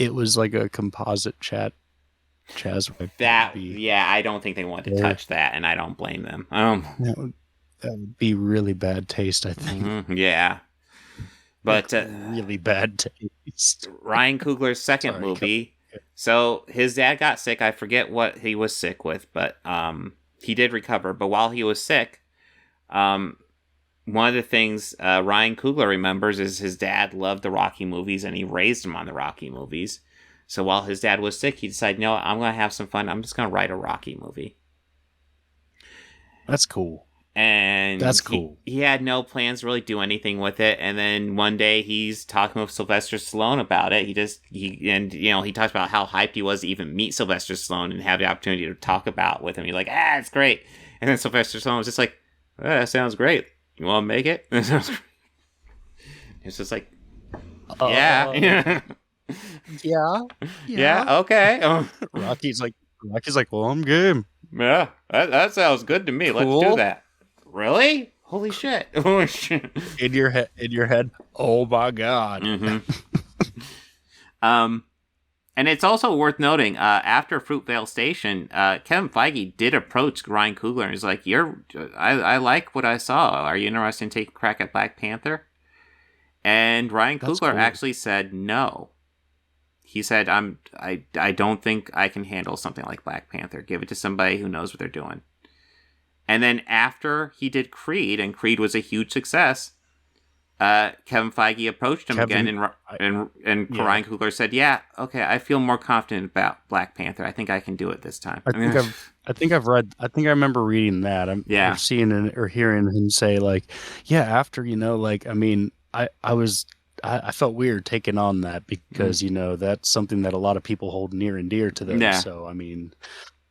it was like a composite Chazwick. I don't think they want to touch that, and I don't blame them. That would be really bad taste, I think. Yeah. But really bad taste. Ryan Coogler's second movie. So his dad got sick. I forget what he was sick with, but he did recover. But while he was sick, one of the things Ryan Coogler remembers is his dad loved the Rocky movies, and he raised him on the Rocky movies. So while his dad was sick, he decided, no, I'm going to have some fun. I'm just going to write a Rocky movie. That's cool. And that's cool. He had no plans to really do anything with it. And then one day he's talking with Sylvester Stallone about it. He talks about how hyped he was to even meet Sylvester Stallone and have the opportunity to talk about with him. He's like, it's great. And then Sylvester Stallone was just like, that sounds great. You want to make it? It's just like, yeah. Yeah, okay. Rocky's like, well, I'm game. Yeah, that sounds good to me. Cool. Let's do that. Really? Holy shit. In your head. Oh my God. Mm-hmm. And it's also worth noting, after Fruitvale Station, Kevin Feige did approach Ryan Coogler and he's like, I like what I saw. Are you interested in taking a crack at Black Panther? And Ryan Coogler actually said no. He said, I don't think I can handle something like Black Panther. Give it to somebody who knows what they're doing. And then after he did Creed, and Creed was a huge success, Kevin Feige approached him again, and Ryan Coogler said, yeah, okay, I feel more confident about Black Panther. I think I can do it this time. I think I remember reading that. Or seeing or hearing him say, like, after, I felt weird taking on that because, that's something that a lot of people hold near and dear to them. Yeah. So,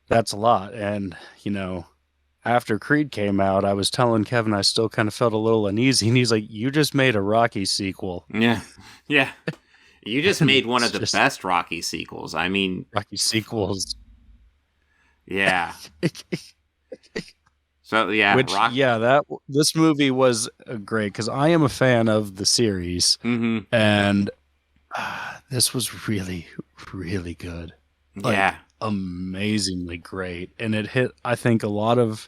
that's a lot. And, after Creed came out, I was telling Kevin I still kind of felt a little uneasy. And he's like, you just made a Rocky sequel. Yeah. Yeah. You just made one of the best Rocky sequels. Rocky sequels. Yeah. So, yeah. This movie was great because I am a fan of the series. Mm-hmm. And this was really, really good. Amazingly great. And it hit, I think, a lot of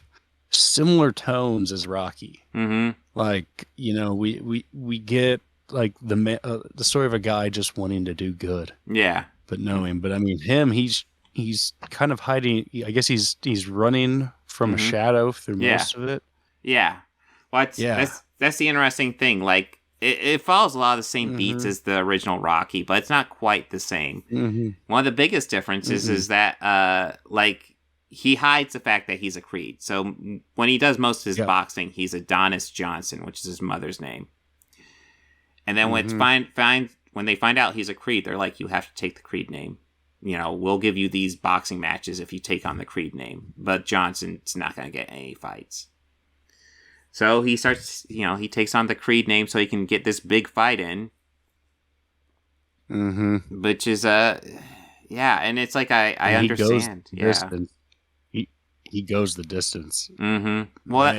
similar tones as Rocky. Mm-hmm. Like, we get like the story of a guy just wanting to do good. Yeah. But knowing, him, he's kind of hiding. I guess he's running from a shadow through most of it. Yeah. Well, that's the interesting thing. Like, it follows a lot of the same beats as the original Rocky, but it's not quite the same. Mm-hmm. One of the biggest differences is that, he hides the fact that he's a Creed. So when he does most of his boxing, he's Adonis Johnson, which is his mother's name. And then when when they find out he's a Creed, they're like, you have to take the Creed name. We'll give you these boxing matches if you take on the Creed name. But Johnson's not going to get any fights. So he starts, he takes on the Creed name so he can get this big fight in. Mm-hmm. Which is, and it's like, I understand. He goes the distance. Mm-hmm. Well,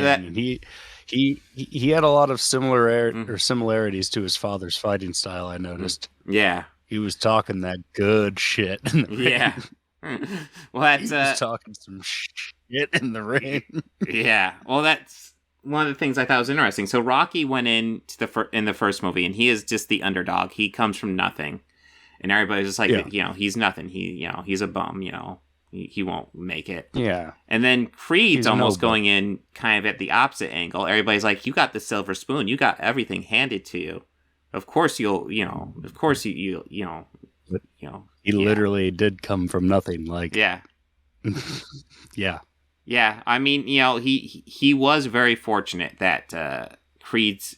he had a lot of similarities to his father's fighting style, I noticed. Yeah. He was talking that good shit. Yeah. Well, he was talking some shit in the ring. Yeah. Well, that's one of the things I thought was interesting. So Rocky went in the first movie, and he is just the underdog. He comes from nothing, and everybody's just like, he's nothing. He's a bum. He won't make it. Yeah. And then Creed's almost going in kind of at the opposite angle. Everybody's like, you got the silver spoon. You got everything handed to you. Of course He literally did come from nothing. Like, yeah. Yeah. Yeah. He was very fortunate that Creed's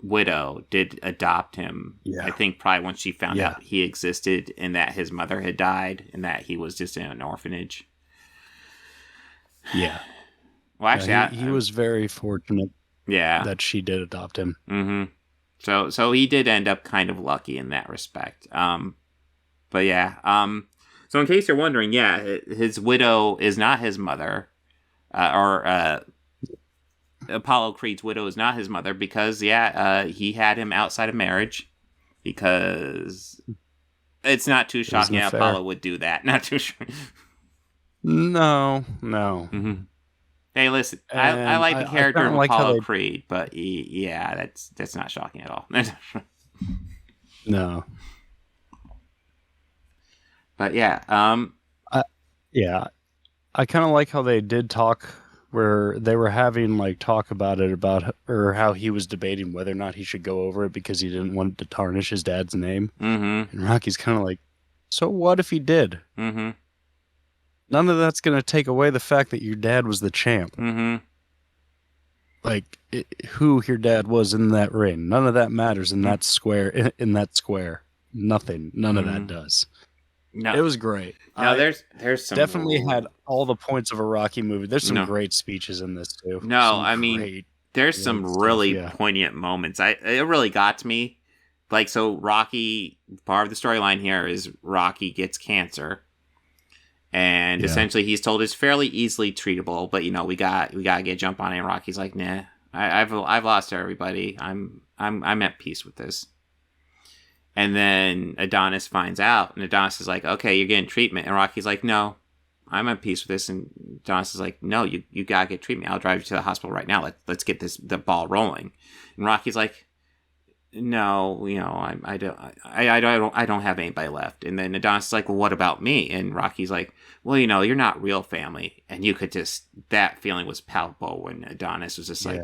widow did adopt him. Yeah. I think probably once she found out he existed and that his mother had died and that he was just in an orphanage. Yeah. Well, actually, he was very fortunate. Yeah. That she did adopt him. Mm-hmm. So he did end up kind of lucky in that respect. But yeah. So in case you're wondering, yeah, his widow is not his mother, or Apollo Creed's widow is not his mother because, he had him outside of marriage because it's not too shocking how Apollo would do that. Not too sure. No. Mm-hmm. Hey, listen, I like the character of Apollo Creed, but that's not shocking at all. No. But yeah, I kind of like how they did talk, where they were having like talk about it, or how he was debating whether or not he should go over it because he didn't want to tarnish his dad's name. Mm-hmm. And Rocky's kind of like, so what if he did? Mm-hmm. None of that's going to take away the fact that your dad was the champ. Mm-hmm. Like who your dad was in that ring. None of that matters in that square. In that square, nothing. None of that does. No, it was great. No, there's some definitely had all the points of a Rocky movie. There's some great speeches in this too. No, I mean, there's some really poignant moments. It really got to me. Like, so Rocky, part of the storyline here is Rocky gets cancer. And essentially, he's told it's fairly easily treatable, but we gotta get a jump on it. And Rocky's like, nah, I've lost everybody. I'm at peace with this. And then Adonis finds out, and Adonis is like, okay, you're getting treatment. And Rocky's like, no, I'm at peace with this. And Adonis is like, no, you gotta get treatment. I'll drive you to the hospital right now. Let's get the ball rolling. And Rocky's like, no, I don't have anybody left. And then Adonis is like, well, what about me? And Rocky's like, well, you're not real family. And you could that feeling was palpable when Adonis was just like,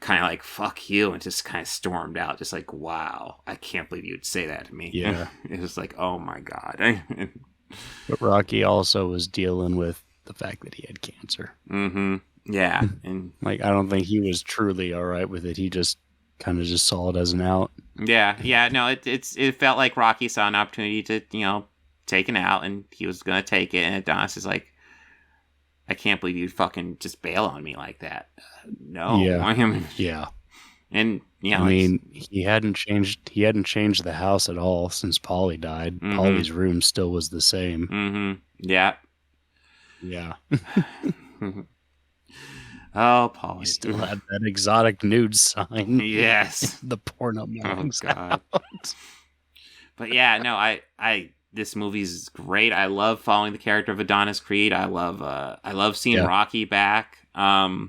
kind of like, fuck you, and just kind of stormed out, just like, wow, I can't believe you'd say that to me. Yeah. It was like, oh my God. But Rocky also was dealing with the fact that he had cancer. Mm-hmm. Yeah. And like, I don't think he was truly all right with it. He just kind of just saw it as an out. Yeah. No, it felt like Rocky saw an opportunity to, take an out, and he was going to take it. And Adonis is like, I can't believe you'd fucking just bail on me like that. No. Yeah. And I mean, he hadn't changed the house at all since Polly died. Mm-hmm. Polly's room still was the same. Mm-hmm. Yeah. Yeah. Oh, Polly. He still had that exotic nude sign. Yes. The porno mugs. Oh, God. But yeah, no, I this movie's great. I love following the character of Adonis Creed. I love seeing Rocky back. I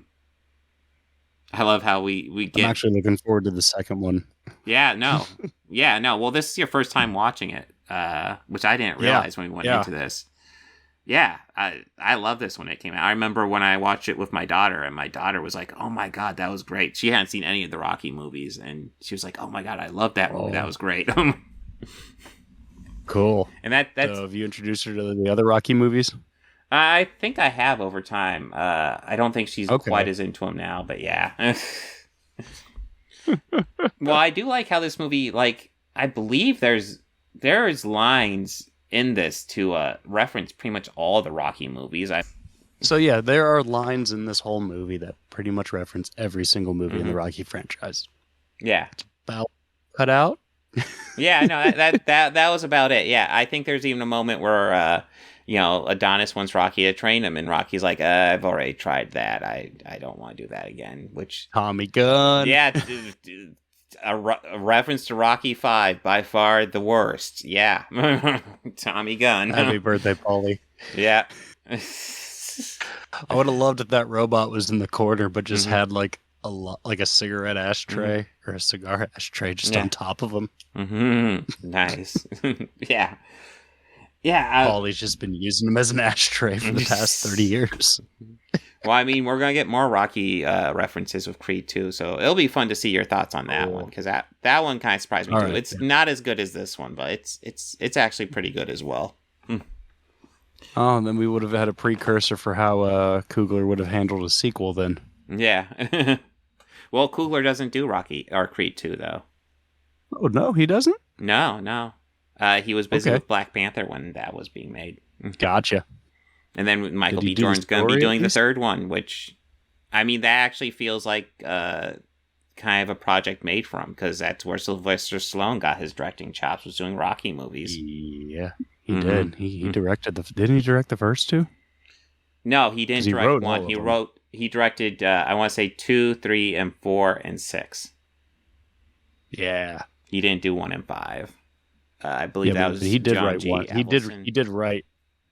love how we get. I'm actually looking forward to the second one. Yeah, no. Well, this is your first time watching it, which I didn't realize when we went into this. Yeah, I love this when it came out. I remember when I watched it with my daughter, and my daughter was like, "Oh my God, that was great." She hadn't seen any of the Rocky movies, and she was like, "Oh my God, I love that movie. That was great." Cool. And that's. So have you introduced her to the other Rocky movies? I think I have over time. I don't think she's quite as into them now, but yeah. Well, I do like how this movie, like, I believe there's lines in this to reference pretty much all the Rocky movies. So yeah, there are lines in this whole movie that pretty much reference every single movie in the Rocky franchise. Yeah. It's about cut out. Yeah, no, that was about it. Yeah, I think there's even a moment where Adonis wants Rocky to train him, and Rocky's like, I've already tried that. I don't want to do that again. Which Tommy Gunn. Yeah, a reference to Rocky 5, by far the worst. Yeah, Tommy Gunn. Happy birthday, Paulie. Yeah. I would have loved if that robot was in the corner, but just had like a cigarette ashtray or a cigar ashtray just on top of him. Mm-hmm. Nice. Yeah. Yeah. Paulie's just been using them as an ashtray for the past 30 years. Well, I mean, we're going to get more Rocky references with Creed 2, so it'll be fun to see your thoughts on that one, because that one kind of surprised me too. Right, it's not as good as this one, but it's actually pretty good as well. Oh, and then we would have had a precursor for how Coogler would have handled a sequel then. Yeah. Well, Coogler doesn't do Rocky or Creed 2, though. Oh, no, he doesn't? No. He was busy with Black Panther when that was being made. Gotcha. And then Michael B. Jordan's going to be doing the third one, which, I mean, that actually feels like kind of a project made for him, because that's where Sylvester Stallone got his directing chops, was doing Rocky movies. Yeah. He did. He directed didn't he direct the first two? No, he didn't direct one. He directed, I want to say 2, 3, and 4, and 6. Yeah. He didn't do 1 and 5. I believe that was he did John write G. one. Avildsen. He did write.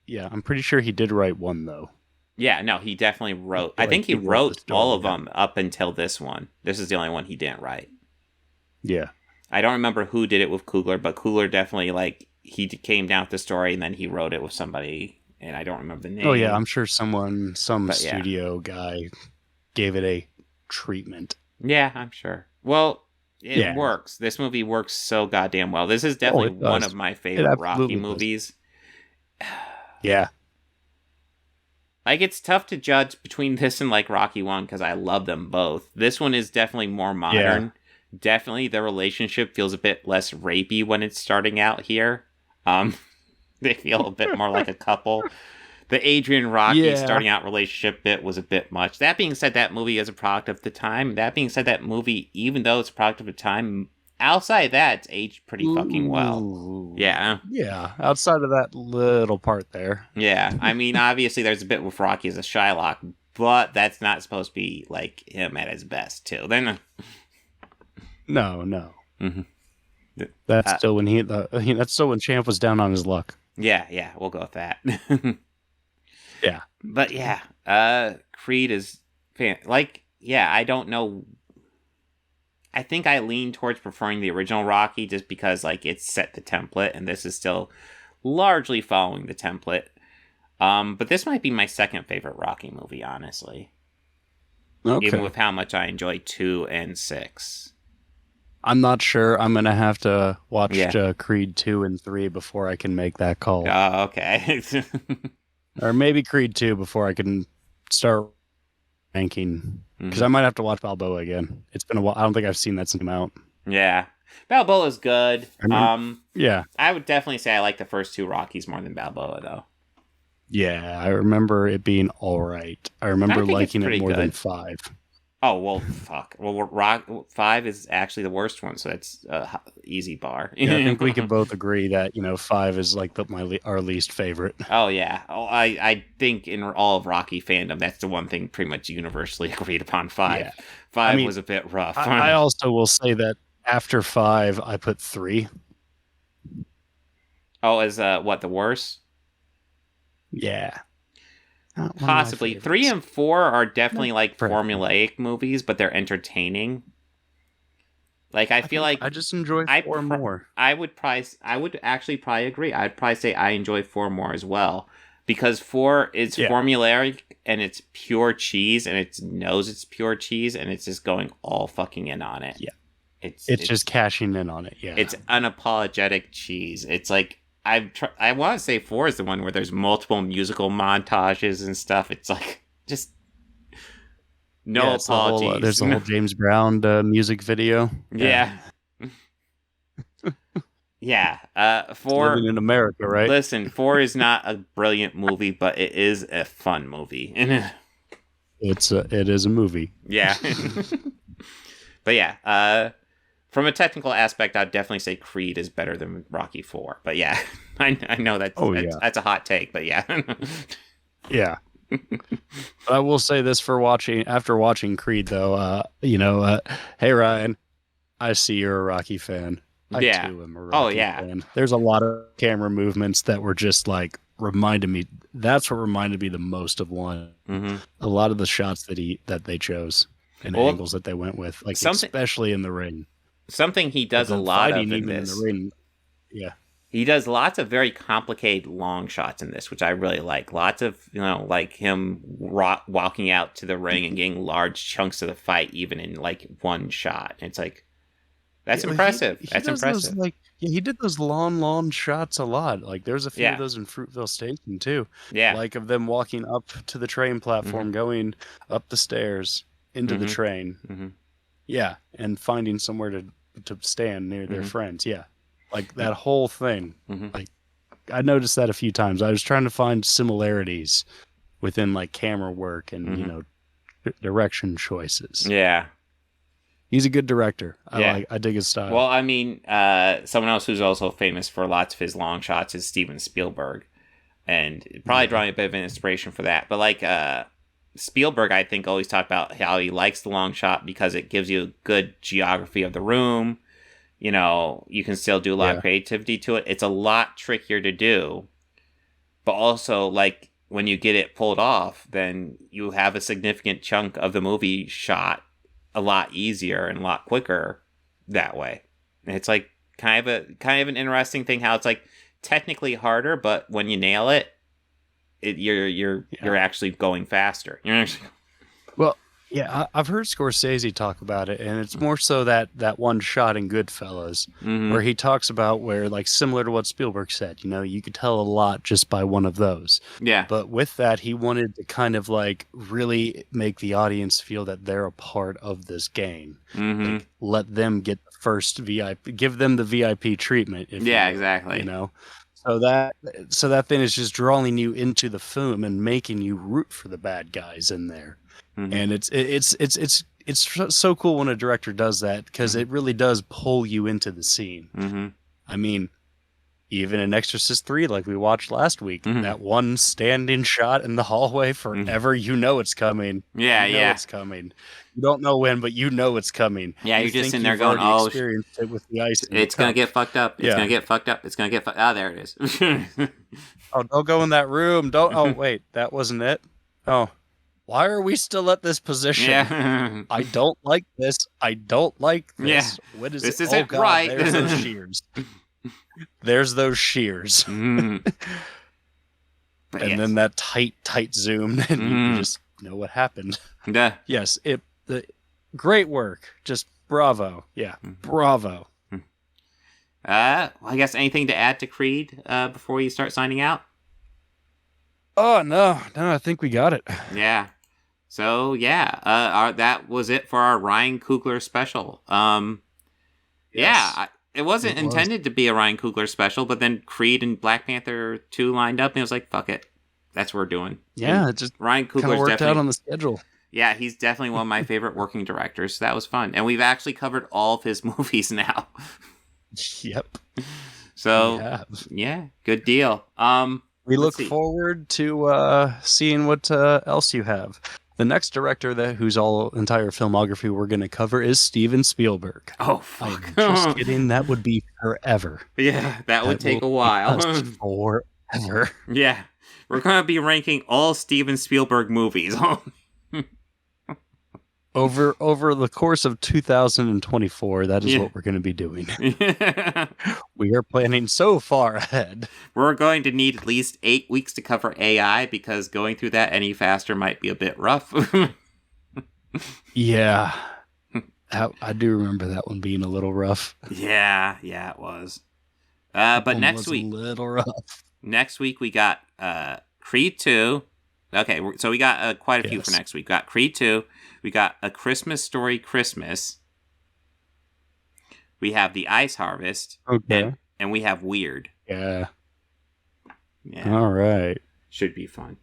Yeah, I'm pretty sure he did write one though. Yeah, no, he definitely wrote. Like, I think he he wrote wrote the story, all of them up until this one. This is the only one he didn't write. Yeah. I don't remember who did it with Coogler, but Coogler definitely, like, he came down with the story and then he wrote it with somebody, and I don't remember the name. Oh yeah, I'm sure some studio guy gave it a treatment. Yeah, I'm sure. Well, it works. This movie works so goddamn well. This is definitely one of my favorite Rocky movies. Yeah. Like, it's tough to judge between this and, like, Rocky 1 because I love them both. This one is definitely more modern. Yeah. Definitely the relationship feels a bit less rapey when it's starting out here. They feel a bit more like a couple. The Adrian Rocky starting out relationship bit was a bit much. That being said, that movie is a product of the time. That being said, that movie, even though it's a product of the time, outside of that, it's aged pretty fucking well. Yeah. Yeah, outside of that little part there. Yeah, I mean, obviously there's a bit with Rocky as a Shylock, but that's not supposed to be, like, him at his best, too. Then. No. Mm-hmm. That's still when that's still when Champ was down on his luck. Yeah, we'll go with that. Yeah. But yeah, Creed is I don't know. I think I lean towards preferring the original Rocky just because, like, it's set the template, and this is still largely following the template. But this might be my second favorite Rocky movie, honestly. Okay. Even with how much I enjoy 2 and 6. I'm not sure. I'm going to have to watch Creed 2 and 3 before I can make that call. Oh, okay. Or maybe Creed 2 before I can start ranking. Because I might have to watch Balboa again. It's been a while. I don't think I've seen that since it came out. Yeah. Balboa's good. Yeah. I would definitely say I like the first 2 Rockies more than Balboa, though. Yeah, I remember it being all right. I remember liking it more than 5. Oh, well, fuck. Well, 5 is actually the worst one, so that's easy bar. Yeah, I think we can both agree that, 5 is like our least favorite. Oh, yeah. I think in all of Rocky fandom, that's the one thing pretty much universally agreed upon. 5. Yeah. 5 was a bit rough. I also will say that after 5, I put 3. Oh, as what, the worst? Yeah. Possibly. 3 and 4 are definitely formulaic movies, but they're entertaining. Like, I feel like I just enjoy 4 more. I would actually probably agree. I'd probably say I enjoy 4 more as well, because 4 is formulaic and it's pure cheese, and it knows it's pure cheese, and it's just going all fucking in on it. Yeah, it's just cashing in on it. Yeah, it's unapologetic cheese. It's like. I want to say 4 is the one where there's multiple musical montages and stuff. It's like, just no apologies. There's a whole James Brown music video. Yeah. Yeah. 4. Living in America, right? Listen, 4 is not a brilliant movie, but it is a fun movie. It is a movie. Yeah. But yeah, from a technical aspect, I'd definitely say Creed is better than Rocky 4. But yeah, I know that's a hot take, but yeah. Yeah. But I will say this after watching Creed, though, hey, Ryan, I see you're a Rocky fan. I too am a Rocky fan. There's a lot of camera movements that were just like reminded me. That's what reminded me the most of one. Mm-hmm. A lot of the shots that they chose and angles that they went with, like especially in the ring. Something he does a lot of in this. In the ring. Yeah. He does lots of very complicated long shots in this, which I really like. Lots of, like him walking out to the ring and getting large chunks of the fight, even in like one shot. And it's like, that's impressive. That's impressive. He did those long shots a lot. Like there's a few of those in Fruitvale Station too. Yeah. Like of them walking up to the train platform, going up the stairs into the train. Mm-hmm. Yeah. And finding somewhere to stand near their friends. Yeah. Like that whole thing. Mm-hmm. Like I noticed that a few times. I was trying to find similarities within like camera work and, direction choices. Yeah. He's a good director. I dig his style. Well, I mean, someone else who's also famous for lots of his long shots is Steven Spielberg, and probably drawing a bit of an inspiration for that. But like Spielberg, I think, always talked about how he likes the long shot because it gives you a good geography of the room. You know, you can still do a lot of creativity to it. It's a lot trickier to do, but also like when you get it pulled off, then you have a significant chunk of the movie shot a lot easier and a lot quicker that way. And it's like kind of an interesting thing how it's like technically harder, but when you nail it, you're actually going faster. You're actually I've heard Scorsese talk about it, and it's more so that one shot in Goodfellas where he talks about where, like, similar to what Spielberg said, you know, you could tell a lot just by one of those. Yeah. But with that, he wanted to kind of like really make the audience feel that they're a part of this game. Like, let them get the first VIP, give them the VIP treatment. Exactly. You know, so that thing is just drawing you into the film and making you root for the bad guys in there. And it's so cool when a director does that because it really does pull you into the scene. I mean, even in Exorcist 3, like we watched last week, that one standing shot in the hallway forever, you know it's coming. It's coming. You don't know when, but you know it's coming. Yeah, you're just in there going, "Oh, experienced it with the ice. It's gonna get fucked up. It's gonna get fucked up. It's gonna get fucked." Ah, there it is. Oh, don't go in that room. Don't. Oh, wait, that wasn't it. Oh. Why are we still at this position? Yeah. I don't like this. I don't like this. Yeah. What is this it? Isn't God, right. There's those shears. There's those shears. And then that tight zoom, and you just know what happened. Yeah. Yes. Great work. Just bravo. Yeah. Bravo. I guess anything to add to Creed before we start signing out? Oh, no, I think we got it. Yeah. So, that was it for our Ryan Coogler special. It wasn't intended to be a Ryan Coogler special, but then Creed and Black Panther 2 lined up, and it was like, fuck it. That's what we're doing. Yeah, it just Ryan Coogler's worked out on the schedule. Yeah, he's definitely one of my favorite working directors, so that was fun. And we've actually covered all of his movies now. Yep. So, yeah, good deal. We look forward to seeing what else you have. The next director whose entire filmography we're going to cover is Steven Spielberg. Oh, fuck. I'm just kidding. That would be forever. Yeah, that would take a while. Forever. Yeah. We're going to be ranking all Steven Spielberg movies. Over the course of 2024, that is what we're going to be doing. We are planning so far ahead. We're going to need at least 8 weeks to cover AI because going through that any faster might be a bit rough. Yeah. I do remember that one being a little rough. Yeah, it was. But next week, a little rough. Next week we got Creed 2. Okay, so we got quite a few for next week. We got Creed 2. We got A Christmas Story Christmas. We have The Ice Harvest. Okay. And we have Weird. Yeah. All right. Should be fun.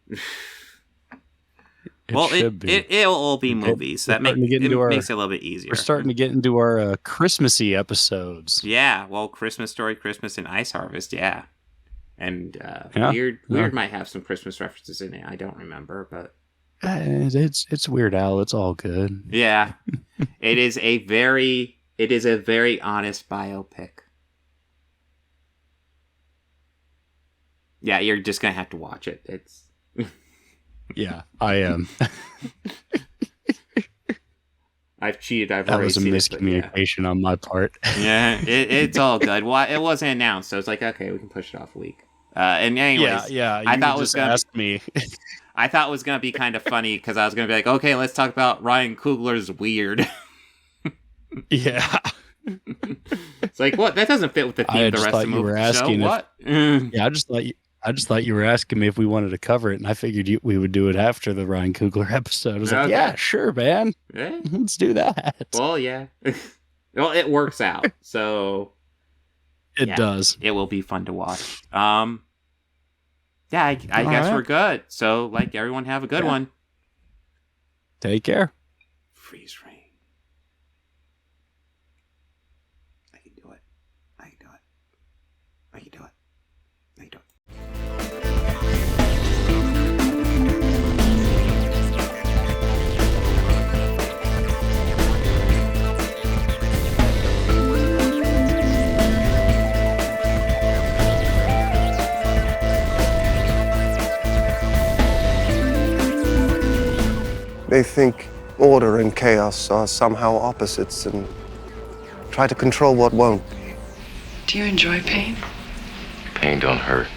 It'll all be movies. That makes it a little bit easier. We're starting to get into our Christmassy episodes. Yeah, well, Christmas Story Christmas and Ice Harvest, yeah. And Weird might have some Christmas references in it. I don't remember, but... It's Weird Al. It's all good. Yeah. It is a very honest biopic. Yeah, you're just going to have to watch it. It's... Yeah, I am. I've cheated. That was a miscommunication on my part. Yeah, it's all good. Well, it wasn't announced, so it's like, okay, we can push it off a week. And anyways, I thought it was going to ask me. I thought it was going to be kind of funny because I was going to be like, okay, let's talk about Ryan Coogler's Weird. Yeah. It's like, what? That doesn't fit with the theme of the rest of the movie. So what? Yeah, I just thought you were asking me if we wanted to cover it, and I figured we would do it after the Ryan Coogler episode. I was like, yeah, sure, man. Yeah. Let's do that. Well, yeah. Well, it works out, so... It does. It will be fun to watch. I guess we're good. So, everyone have a good one. Take care. Freeze frame. How you doing? How you doing? They think order and chaos are somehow opposites and try to control what won't. Do you enjoy pain? Pain don't hurt.